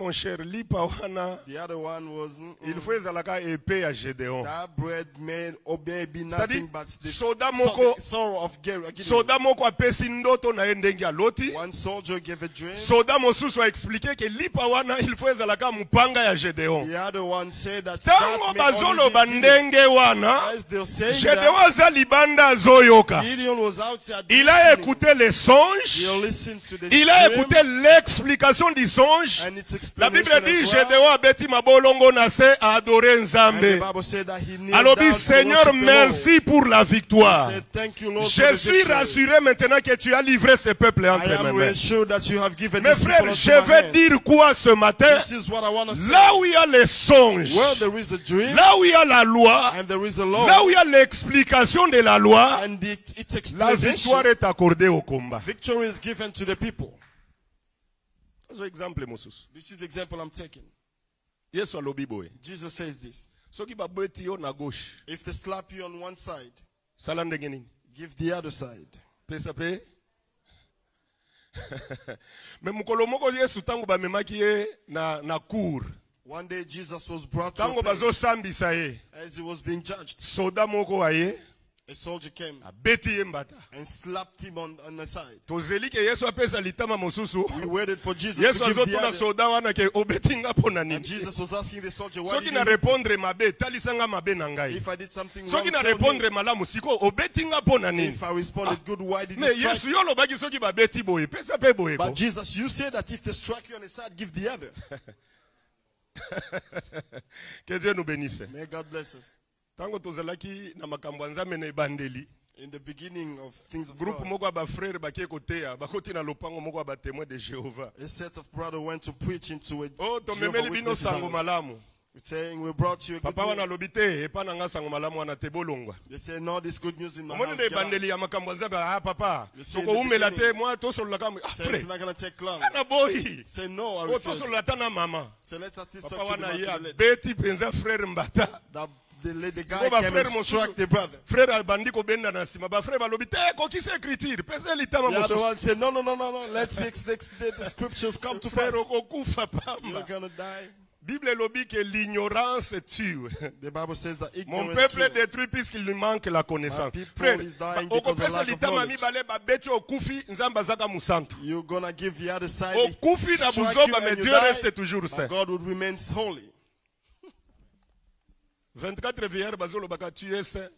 mon cher lipa wana The other one was il faut ezalaka épée ya Gedeon. that bread made obey be C'est-à-dire, nothing but the soda moko- sorrow of Gideon. Soda moko apesi ndoto na ye ndenge aloti. One soldier gave a dream. Soda mosusu a expliqué que lipa wana il faut ezalaka mupanga ya Gedeon. The other one said that Tango that may only bazoloba be Gideon. ndenge wana As they're saying Gedeon that, aza libanda azoyoka. Gideon was outside Il a listening. écouté les songes. He listened to the Il a dream, écouté l'explication du songe. and its La Bible explanation dit as well. Gedeon abeti mabolongo na se a adorer And the Nzambe. Bible said that he kneeled Alors down dit to Seigneur, worship the merci pour la Lord. victoire. He said, thank you, Lord, Je for the suis victory. rassuré maintenant que tu as livré ce peuple I entre mes am mains. reassured that you have given Mes these people frères, into je my vais hand. dire quoi ce matin? This is what I want to say. Là où il y a les songes, Where there is a dream là où il y a la loi, and there is a law là où il y a l'explication de la loi, and its la explanation, victoire est accordée au combat. victory is given to the people. C'est un exemple, Moses. This is the example I'm taking. Yesu alobi boye. Jesus says this. Soki babweti yo na gauche, If they slap you on one side, sala ndenge nini? give the other side. Pesa pe? Me mukolo moko Yesu tango bamemaki ye na cour. One day Jesus was brought to a Tango place. bazosambisa ye. As he was being judged, Soda moko aye, a soldier came abeti ye mbata. and slapped him on the side. Tozeli ke Yesu apesa litama mosusu. We waited for Jesus Yesu to give the azotuna other. soda wana ke obeti nga pona And nini? Jesus was asking the soldier, why Soki did na you, répondre mabe, talisa nga mabe na ngai. if I did something wrong, Soki na tell me. répondre malamu, siko obeti nga pona nini? If I responded good, why did Me you strike Yesu yo lobaki soki babeti boye, pesa pe boye ko. But Jesus, you said that if they strike you on the side, give the other. Que Dieu nous bénisse. May God bless us. Tango tozalaki na makambo ya Nzambe na ebandeli. In the beginning of things of Groupe God, moko ba frère bakie koteya, bakoti na lopango moko ba témoin de Jéhovah. a set of brothers went to preach into a Oh, Jehovah's tomemeli bino Witnesses sango house. malamu. We're saying we brought you a good Papa wana news. lobi te, epa na nga sango malamu wana te bolongwa. They say, no, this good news in my Omoni house. na Get out. ebandeli ya makambo ya Nzambe, ah papa, You see in toko the umela beginning, te, mwa tosolola kama, ah Say it's frère, not going to take long. ana boyi. Say, no, I Oh, refuse. tosolola ta na mama. So let's at least Papa talk to the wana man, ye to the lady. abeti penza frère mbata. That the guy Siko ba came frère and mosusu. struck the brother. Frère abandi kobenda na sima, ba frère balobi te, kokisa écriture, pesa litama The other mosusu. one said, no. Let's the scriptures come to pass. Frère okokufa You're pamba. going to die. Bible lobi que l'ignorance tue. The Bible says that Mon ignorance peuple est kills. détruit puisqu'il lui manque la connaissance. My people Frère, is dying because of okopesa lack of litama knowledge. mibale babeti okufi nzamba zaka musantu. You're going to give the other side. Okufi na strike buzoba you mais and you Dieu die, reste toujours but saint. God would remain holy. 24 vieillards bazolo baka tu es saint,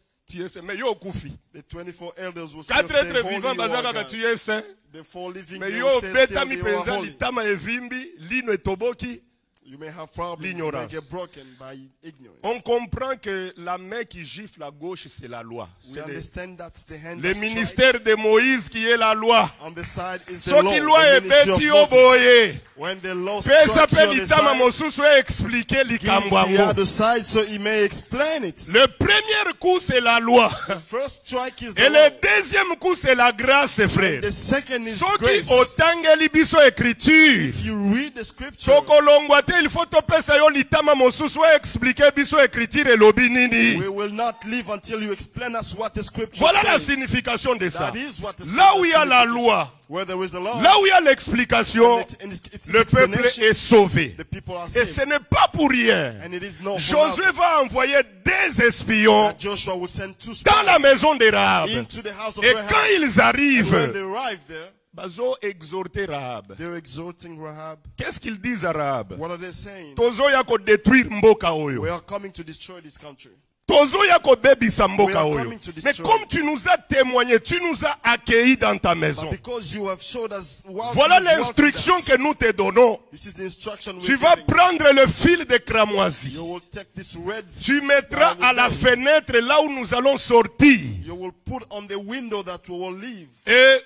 mais yo okufi. The 24 elders will still 4 say, êtres holy vivants you are bazaka ka God. tu es saint, The 4 living mais they yo will say still betami you are penza holy. litama evimbi, lino etoboki. You may have problems. You may L'ignorance. get broken by ignorance. On comprend que la main qui gifle à gauche c'est la loi. We C'est understand that's the hand le that ministère de Moïse qui est la loi. on the side is the So law, qui loi the est ministry beti of Moses. oboye. When the law Pesa strikes you pe on the litama side, mosusu e expliquer give likambo the yango. other side so he may explain it. Le premier coup c'est la loi. The first strike is Et the le law. deuxième coup c'est la grâce, frère. The second is Soki grace. otangeli biso écriture. If you read the scripture, Tokolongwa te il faut topesa yo litama mosusu e expliquer biso écriture elobi nini. we will not live until you explain us what the scripture Voilà la says. signification de ça. That is what the Là où il y a scripture la says. loi, Where there is a law, là où il y a l'explication, and its le peuple explanation, est sauvé. the people are Et saved. ce n'est pas pour rien. And it is not for Josué va envoyer des espions that Joshua would send 2 dans la spies maison de Rahab. into the house of Et Rahab. quand ils And when they arrivent, arrive there, bazo exhorter Rahab. they're exhorting Rahab. Qu'est-ce qu'ils disent à Rahab? What are they saying? Tozoya ko détruire mboka We oyo. are coming to destroy this country. Tozoya ko bebisa We mboka are oyo. coming to Mais destroy. comme tu nous as témoigné, tu nous as accueillis dans ta But maison. because you have showed us, wow, Voilà you've welcomed l'instruction us. que nous te donnons. This is the instruction Tu we're vas giving. prendre le fil de cramoisi. You will take this red. Tu mettras à la fenêtre là où nous allons sortir. You will put on the window that we will leave. Et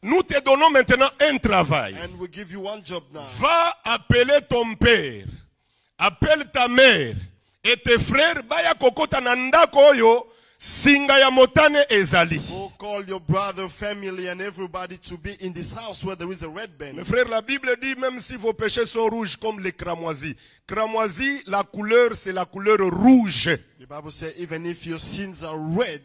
nous te donnons maintenant un travail. And we give you one job now. Va appeler ton père. Appelle ta mère. Et tes frères, baya kokota na ndako oyo, singa ya motane ezali. Go call your brother, family, and everybody to be in this house where there is a red band. Mes frères, la Bible dit même si vos péchés sont rouges comme les cramoisis. Cramoisis, la couleur, c'est la couleur rouge. The Bible says even if your sins are red.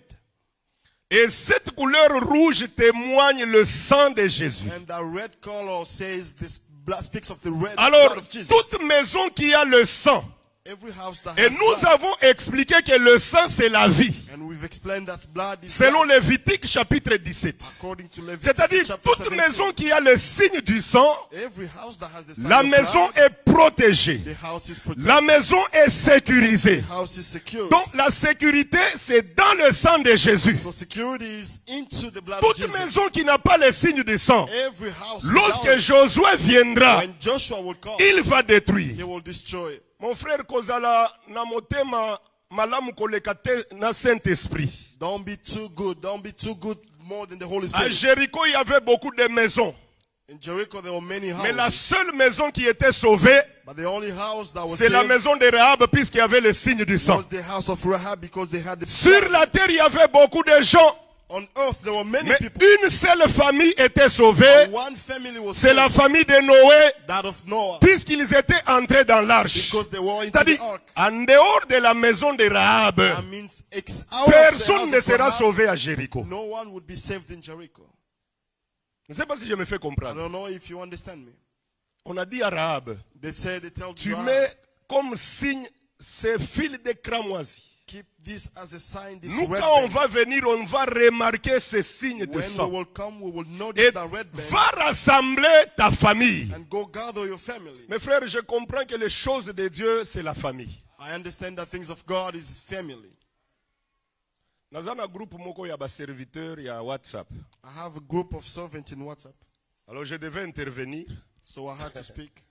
Et cette couleur rouge témoigne le sang de Jésus. And the red color says this blood speaks of the red Alors, blood of Jesus. toute maison qui a le sang, Every house that et has nous blood, avons expliqué que le sang c'est la vie. and we've explained that blood is Selon life, Lévitique chapitre 17. according to Leviticus C'est-à-dire chapter toute 17. maison qui a le signe du sang, Every house that has the sign la of maison blood, est protégée. the house is protected. La maison est sécurisée. The house is secure. Donc la sécurité c'est dans le sang de Jésus. So security is into the blood Toute of Jesus. maison qui n'a pas le signe du sang, Every house lorsque without it, Josué viendra, when Joshua will come, il va détruire. he will destroy it. Mon frère kozala na motema malamu koleka te na Saint-Esprit. Don't be too good. Don't be too good more than the Holy À Spirit. Jéricho, il y avait beaucoup de maisons. In Jericho, there were many Mais la houses. seule maison qui était sauvée, But the only house that was c'est la saved maison de Rahab puisqu'il y avait le signe du sang. was the house of Rahab because they had the Sur blood. la terre, il y avait beaucoup de gens. On earth, there were many Mais people. une seule famille était sauvée. One family was C'est la saved, famille de Noé that of Noah, puisqu'ils étaient entrés dans l'arche. because they were into C'est-à-dire, the ark. en dehors de la maison de Rahab, That means out of the personne house ne of sera Rahab, sauvé à Jéricho. no one would be saved in Jericho. Je ne sais pas si je me fais I comprendre. don't know if you understand me. On a dit à Rahab, They tell tu Rahab, mets comme signe ces fils de cramoisi. keep this as a sign, this Nous, red quand on band. va venir, on va remarquer ces signes de When we sang. will come, we will notice Et the red band va rassembler ta famille. and go gather your family. Mes frères, je comprends que les choses de Dieu, c'est la famille. I understand that things of God is family. Naza na groupe moko ya ba serviteur ya WhatsApp. I have a group of servants in WhatsApp, Alors je devais intervenir. so I had to speak.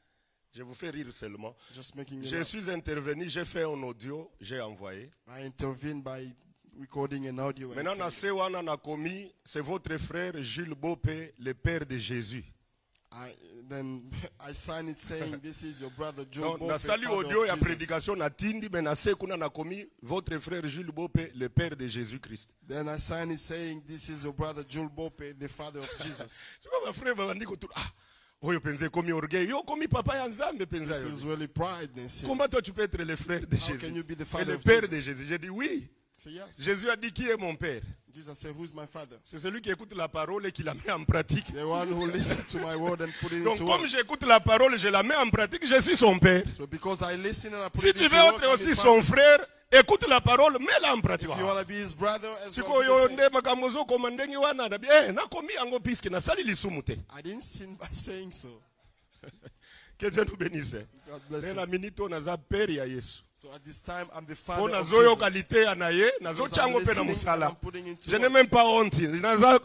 Je vous fais rire seulement. Just making it Je up. suis intervenu, j'ai fait un audio, j'ai envoyé. I intervene by recording an audio. And Maintenant, na send se wana na komi, c'est votre frère Jules Bopé, le père de Jésus. then I sign it saying, this is your brother Joe Donc, na sali audio ya prédication na tindi, mais na se kuna na komi, votre frère Jules Bopé, le père de Jésus-Christ. Then I sign it saying, this is your brother Jules Bope, the father of Jesus. C'est quoi ma frère bandiko tout? Ah, oyo penze komi orgueil, yo komi papa ya nzambe penza This yo. is really pride. They say, Comment toi tu peux être le frère de How Jésus? can you be the Et father le of père Jesus? de Jésus. J'ai dit oui. say yes. Jésus a dit qui est mon père? Jesus said, who's my father? C'est celui qui écoute la parole et qui la met en pratique. The one who listens to my word and put it Donc into comme work. j'écoute la parole, je la mets en pratique, je suis son père. So because I listen and I put Si it tu into veux work, être I'm aussi his son father. frère, écoute la parole, mets-la en pratique. If you want to be his brother as Siko well, yo do the same. nde makambo zokoma ndenge wana na nakomi yango puisque nasali lisumu te. I didn't sin by saying so. Que Dieu nous bénisse. God bless Mais na you. minute oyo naza père ya Yesu. So at this time, I'm the Po father of nazoyoka Jesus. liteya na ye, Because I'm nazotyango mpe na listening and mosala. I'm putting into Je n'ai work. même pas honte.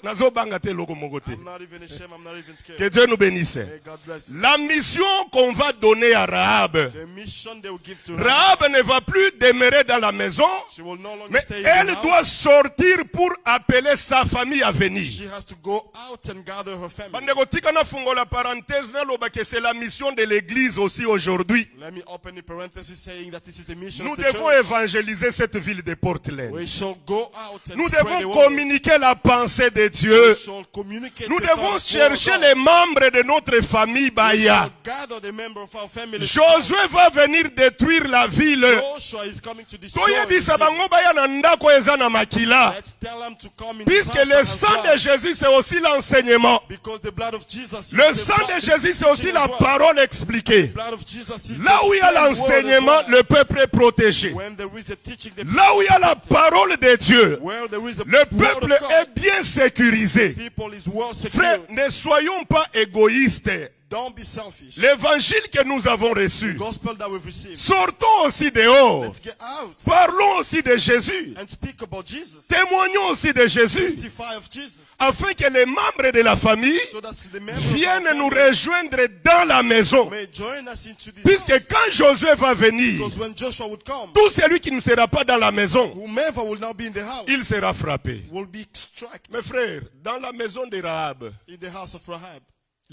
Nazobanga te eloko moko te. I'm not even ashamed. I'm not even scared. Que Dieu nous bénisse. May God bless you. La mission qu'on va donner à Rahab. The mission they will give to her, Rahab ne va plus demeurer dans la maison, she will no longer mais stay in elle the house. doit sortir pour appeler sa famille à venir. She has to go out and gather her family. Bandeko tika na fungo la parenthèse na loba que c'est la mission de l'église aussi aujourd'hui. Let me open the parenthesis saying that this is the mission Nous of the devons church. évangéliser cette ville de Portland. We shall go out and Nous spread the devons word. communiquer la pensée de We Dieu. shall communicate Nous the devons thoughts of chercher God. les membres de notre famille We Baya. shall gather the member of our family. Josué va venir détruire la ville. Joshua is coming to destroy the Toyebisa city. bango baya na ndako eza na makila. Let's tell them to come in Puisque the le house sang that de has blood. Jésus c'est aussi l'enseignement. Because the blood of Jesus is Le the sang blood- de Jésus c'est aussi teaching la as well. parole expliquée. The blood of Jesus is Là the où il y a plain word as l'enseignement, well. le peuple est protégé. When there is a teaching, the Là où il y a la parole de Dieu, where there is a le word peuple of God, est bien sécurisé. people is well Frère, secured. ne soyons pas égoïstes. Don't be selfish. L'évangile que nous avons reçu, Gospel that we've received. sortons aussi dehors. Let's get out Parlons aussi de Jésus. and speak about Jesus. Témoignons aussi de Jésus. Testify of Jesus. Afin que les membres de la famille So that the members of viennent our nous family rejoindre dans la maison. may join us into this Puisque house. quand Josué va venir, Because when Joshua would come, tout celui qui ne sera pas dans la maison, whomever will now be in the house il sera frappé. will be struck Mes frères, dans la maison de Rahab, in the house of Rahab.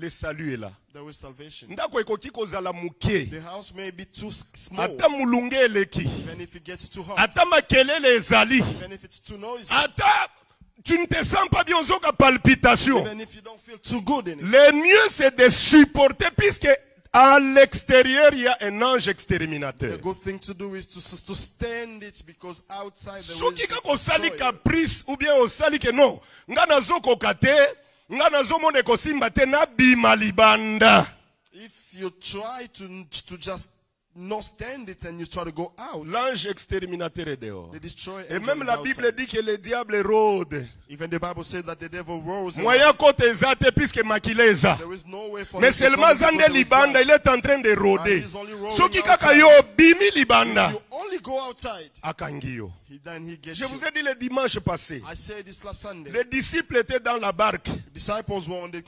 le salut est là. There is salvation. Ndako ekoki kozala muke. The house may be too small. Ata mulunge eleki. Even if it gets too hot. Ata makelele ezali. Even if it's too noisy. Ata tu ne te sens pas bien, ozoka palpitation. Even if you don't feel too good in it. Le mieux c'est de supporter puisque à l'extérieur il y a un ange exterminateur. The good thing to do is to stand it because outside there Soki is kako sali joy. caprice ou bien osali que non. Nga nazo kate, nga nazo mone kosimba te na bima libanda. If you try to just not stand it and you try to go out, L'ange exterminateur est dehors. they destroy Et angels même la outside. Bible dit que le diable rôde. Even the Bible said that the devil rose. Moyen kote ezate puisque makileza. There is no way for Mais him to seulement come because zande there is libanda, light. il est en train de rôder. he's only rolling Soki kaka outside. yo bimi libanda. You only go outside. Akangiyo. Then he gets Je you. vous ai dit le dimanche passé. I said this last Sunday. Les disciples étaient dans la barque The disciples were on the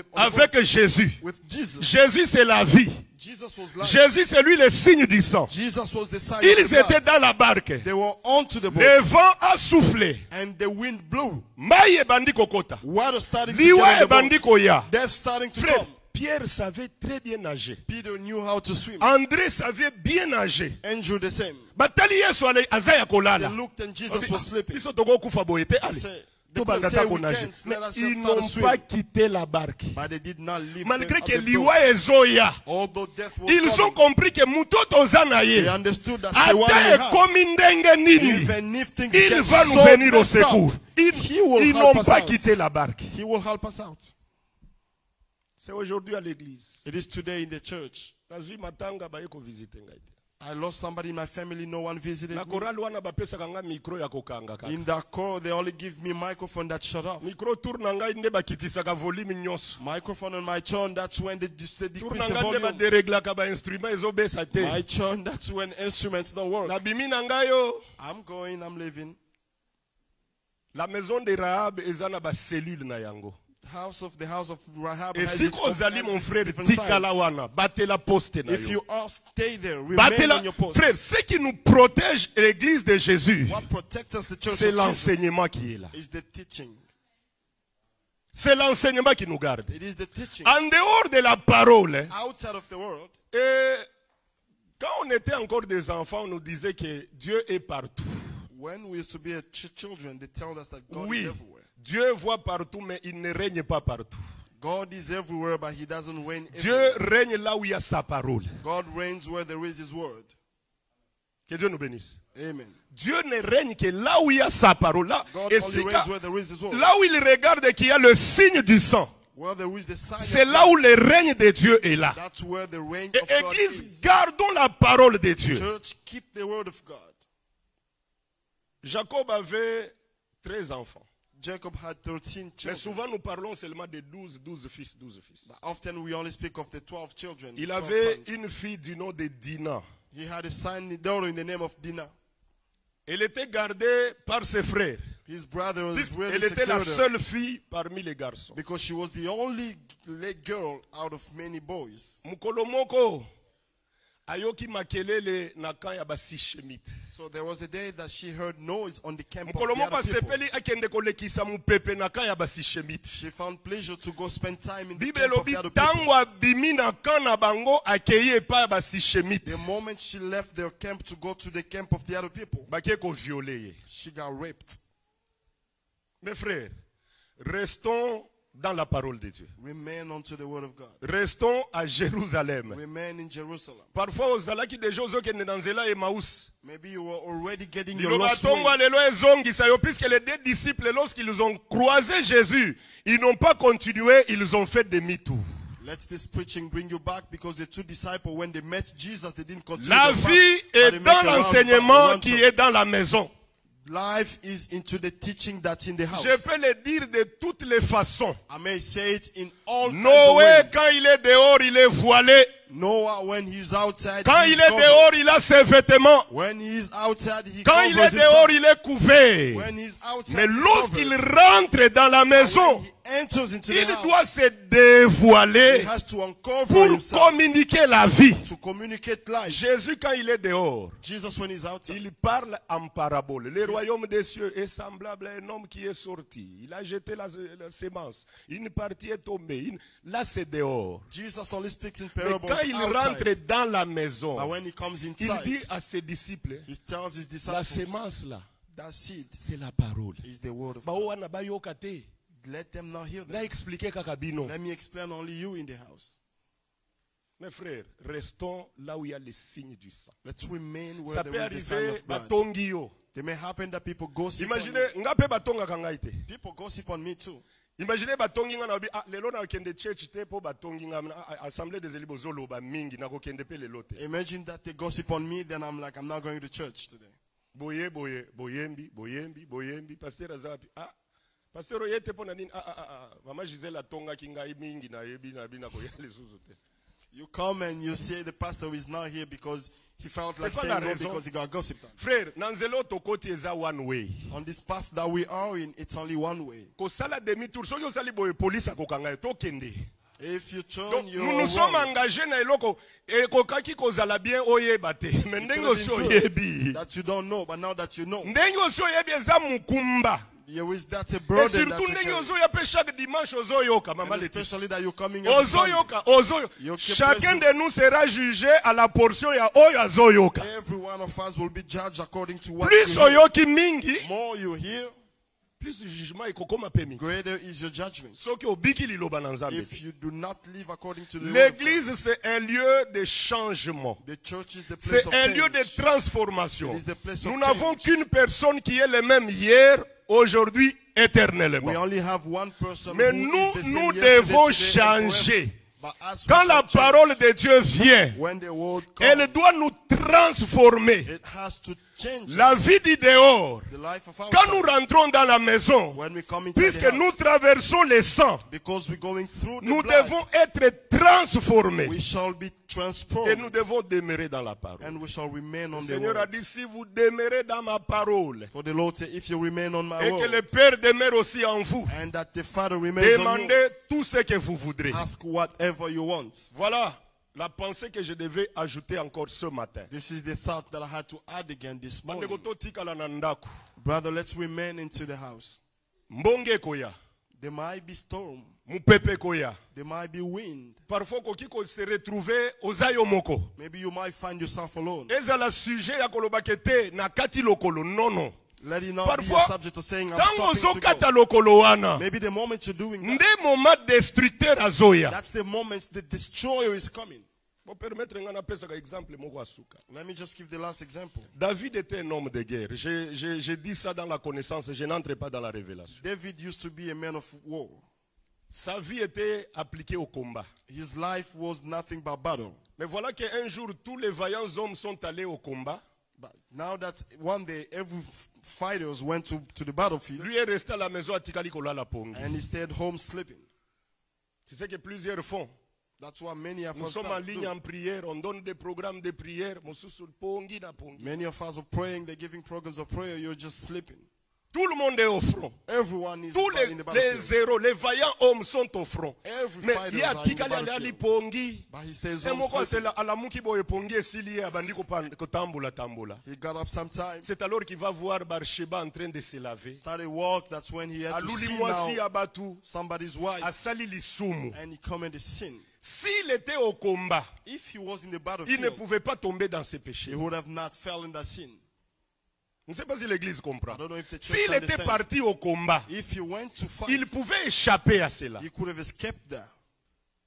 boat avec Jésus. with Jesus. Jésus c'est la vie. Jesus was life. Jésus c'est lui le signe du sang. Jesus was the sign Ils of God. étaient dans la barque. They were onto the boat. Le vent a soufflé. And the wind blew. Maïe bandi kokota. Water starting to Liwa get e in the bandi boat. koya. Death starting to Frère, come. Pierre savait très bien nager. Peter knew how to swim. André savait bien nager. Andrew the same. Batali Yesu ale azaya They kolala. looked and Jesus was sleeping. Biso toko kufa boye te ale. Say, To they couldn't banda say ta we ko nager. can't. Mais Let us just ils start to n'ont swim. pas quitté la barque. But they did not leave Malgré que the liwa boat. ezoya. Although death was Ils ont coming, compris que mutoto zana they ye. understood that the one Ata they had, ekomi ndenge nini. even if things Il get va nous so venir au messed up, secours. He will Ils help n'ont us pas out. quitté la barque. He will help us out. C'est aujourd'hui à l'église. It is today in the church. Nazwi matanga baye ko visiter ngai te. I lost somebody in my family, no one visited Na me. korali wana bapesa kanga micro ya kokanga kaka. In that call, they only give me microphone that shut off. Micro tour na ngai nde bakitisaka volume nyonso. Microphone on my chon, that's when they decrease Tour the na ngai nde volume. badereglaka ba instrument ezobesa te. My chon, that's when instruments don't work. Na bimi na ngai yo. I'm going, I'm leaving. La maison de Rahab ezana ba cellule na yango. The house of Rahab Et has si its own kozali mon frère different tikala sides. wana, batela poste na If yo. you all stay there, remain Batela, on your post. frère, ce qui nous protège l'église de Jésus, What protects us, the church c'est of Jesus, l'enseignement qui est là. is the teaching. C'est l'enseignement qui nous garde. It is the teaching. En dehors de la parole, Outside of the world, et quand on était encore des enfants, on nous disait que Dieu est partout. when we used to be children, they tell us that God Oui, is everywhere. Dieu voit partout, mais il ne règne pas partout. God is everywhere, but He doesn't reign Dieu everywhere. règne là où il y a sa parole. God reigns where there is His word. Que Dieu nous bénisse. Amen. Dieu ne règne que là où il y a sa parole. Là, God et only c'est reigns where there is His word. là où il regarde qu'il y a le signe du sang. Where there is the sign C'est of là God, où le règne de Dieu est là. that's where the reign Et of God Église, is. gardons la parole de Dieu. Church, keep the word of God. Jacob avait 13 enfants. Jacob had 13 Mais children. souvent nous parlons seulement de 12 fils, 12 fils. But often we only speak of the 12 children. Il 12 avait sons. une fille du nom de Dina. He had a son, a daughter in the name of Dinah. Elle était gardée par ses frères. His brother was really Elle était la secured seule fille parmi les garçons. because she was the only girl out of many boys. Mukolo moko ayoki makelele na kan ya basishemite. So there was a day that she heard noise on the camp of Mukolo the moko other people. asepeli akende kolekisa mupepe na kan ya basishemite. She found pleasure to go spend time in the Bible camp of elobi the other people. tango abimi na kan na bango akeye epai ya basishemite. The moment she left their camp to go to the camp of the other people, Bakie ko viole ye. she got raped. Mes frères, restons dans la parole de Dieu. Remain unto the word of God. Restons à Jérusalem. Remain in Jerusalem. Parfois ozalaki déjà ozokende na nzela Emmaüs. Maybe you were already getting your Liloba lost way. tongo lelo ezongisa yo, puisque les deux disciples lorsqu'ils ont croisé Jésus, ils n'ont pas continué, ils ont fait demi-tour. Let this preaching bring you back, because the two disciples, when they met Jesus, they didn't continue. La their path, vie but est they dans make a l'enseignement round qui trip. est dans la maison. Life is into the teaching that's in the house. Je peux le dire de toutes les façons. I may say it in all kinds of Noé, ways. quand il est dehors, il est voilé. Noah, when he's outside, Quand he's il est covered. dehors, il a ses vêtements. When he's outside, he Quand il covers est dehors, himself. il est couvert. When he's outside, Mais he's lorsqu'il covered. rentre dans la And maison, when he enters into the il house, doit se dévoiler he has to uncover pour himself communiquer la vie. to communicate life. Jésus, quand il est dehors, Jesus, when he's outside, il parle en parabole. Le royaume des cieux est semblable à un homme qui est sorti. Il a jeté la sémence. Une partie est tombée. Là, c'est dehors. Jesus only speaks in Mais parables quand il rentre outside. dans la maison, But when he comes il inside, dit à ses disciples, he tells his la disciples, sémence là, that seed c'est la parole. is the word of Bao God. wana bayoka te. Let them not hear Nga that. expliquer kaka bino. Let me explain only you in the house. Mes frères, restons là où il y a les signes du sang. Let's remain where Ça there peut is the sign arriver of blood. batongi yo. It may happen that people gossip on Imaginez, me. nga pe batonga kangai te. People gossip on me too. Imaginez batongi nga na bi lelo na kende church te po batongi nga assemblée des élus bozolo ba mingi na ko kende pe lelo te. Imagine that they gossip on me, then I'm like, I'm not going to church today. Boyembi pasteur azapi pasteur oyete po na nini mama Gisela tonga kinga mingi na yebi na bina ko yale susu te. You come and you say the pastor is not here because he felt like C'est quoi staying la home raison? because he got gossiped on. Frère, nanzelo tokoti eza one way. On this path that we are in, it's only one way. Ko sala demi tour soki osali boye police akokanga yo tokende. If you turn Donc your nous nous sommes wrong, engagés na eloko ekokaki kozala bien oyeba te. Mais ndenge it osi could have been oyebi. good that you don't know, but now that you know, Ndenge osi oyebi eza mukumba. there is that a Et burden that surtout you ndenge carry. ozoya pe chaque dimanche ozoyoka mama And Laetitia. especially that you're coming every Sunday. Ozoyoka. Chacun de nous sera jugé à la portion ya oyo azoyoka. Every one of us will be judged according to what Plus you hear. oyoki mingi, More you hear, plus jugement ekokoma pe mingi. greater is your judgment. Soki obiki liloba na Nzambe. If you do not live according to the word of God. L'église c'est un lieu de changement. The church is the place C'est of un lieu change. de transformation. It is the place of Nous n'avons change. qu'une personne qui est le même hier, aujourd'hui, éternellement. We only have one person Mais who nous, is the same nous yesterday, devons today, and changer. forever. But as we Quand shall la change, parole de Dieu vient, when the word comes, elle doit nous transformer. it has to change La vie du dehors. the life of our Quand nous rentrons dans la maison, when we come into puisque the nous house, traversons les sangs, because we're going through the nous blood, devons être transformés. we shall be Et transformed nous devons demeurer dans la parole. and we shall remain on Le the Seigneur a word. dit, si vous demeurez dans ma parole, For the Lord said, if you remain on my et que le word, Père demeure aussi en vous, and that the Father remains on you, demandez tout ce que vous voudrez. ask whatever you want. Voilà la pensée que je devais ajouter encore ce matin. This is the thought that I had to add again this morning. Bandeko totikala na ndako. Brother, let's remain into the house. Mbonge koya, There might be storm. mupepe koya. There might be wind. Parfois koki ko se retrouver ozayo moko. Maybe you might find yourself alone. Ezala sujet ya kolobaka te na kati lokolo. Non non. Let it not be Parfois, a subject of saying I'm tango stopping to ozokata go. lokolo wana, Maybe the moment you're doing that, nde moment destructeur azoya. that's the moment the destroyer is coming. Bo permettre nga na pesa ka exemple moko asuka. Let me just give the last example. David était un homme de guerre. Je dis ça dans la connaissance, je n'entre pas dans la révélation. David used to be a man of war. Sa vie était appliquée au combat. His life was nothing but battle. Mais voilà qu'un jour, tous les vaillants hommes sont allés au combat. But now that one day every fighters went to the battlefield Lui est resté à la maison à Tikali Kolala Pongi. and he stayed home sleeping. C'est ce que plusieurs font. That's what many of Nous us sommes en do. ligne en prière, on donne des programmes de prière. Mosusu Pongi na Pongi. Many of us are praying, they're giving programs of prayer, you're just sleeping. Tout le monde est au front. Everyone is Tous in the les battlefield. héros, les vaillants hommes sont au front. Every Mais fighter il y a is in the Tikali Ali battlefield. Pongi. But he stays Et home moi, c'est sleeping. à la mouki boye Pongi et Sili abandi ko tambola tambola. He got up sometime, C'est alors qu'il va voir Barsheba en train de se laver. started walk, that's when he had to Aluli see mwasi now abatu. somebody's wife Asali lisumu. and he come and sin. S'il était au combat, If he was in the il ne battlefield, pouvait pas tomber dans ses he péchés. would have not fell in that sin. Je ne sais pas si l'église comprend. I don't know if the church S'il était understands. parti au combat, If he went to fight, il pouvait échapper à cela. he could have escaped there.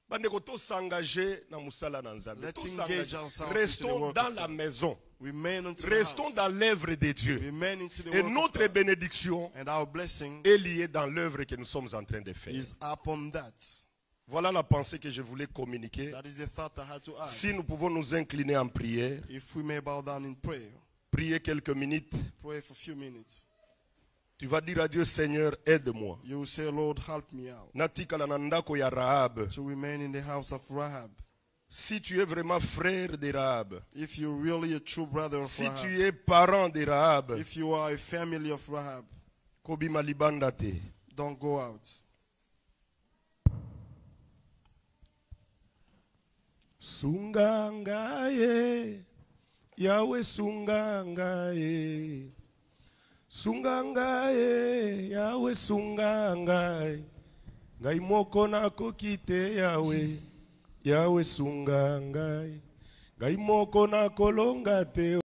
Bandeko, to s'engager na musala na Nzambe. Let's To engage s'engager. ourselves into the Restons work dans of la God. maison. Remain unto the Restons house. dans l'œuvre de Dieu. Remain into the Et work of notre God. bénédiction And our blessing est liée dans l'œuvre que nous sommes en train de faire. is upon that. Voilà la pensée que je voulais communiquer. That is the thought I had to add. Si nous pouvons nous incliner en prière, If we may bow down in prayer, prier quelques minutes, pray for a few minutes. tu vas dire à Dieu, Seigneur, aide-moi. You will say, Lord, help me out Natikala na ndako ya Rahab. to remain in the house of Rahab. Si tu es vraiment frère de Rahab, If you're really a true brother of si Rahab, tu es parent de Rahab, if you are a family of Rahab, kobima libanda te. don't go out. Don't go out. Don't go out. Don't go out. Sungangaye, Yahweh Sungangaye, Sungangaye, Yahweh Sungangaye, Ngai moko nako kite Yahweh, Yahweh Sungangaye, Ngai moko nako longa te.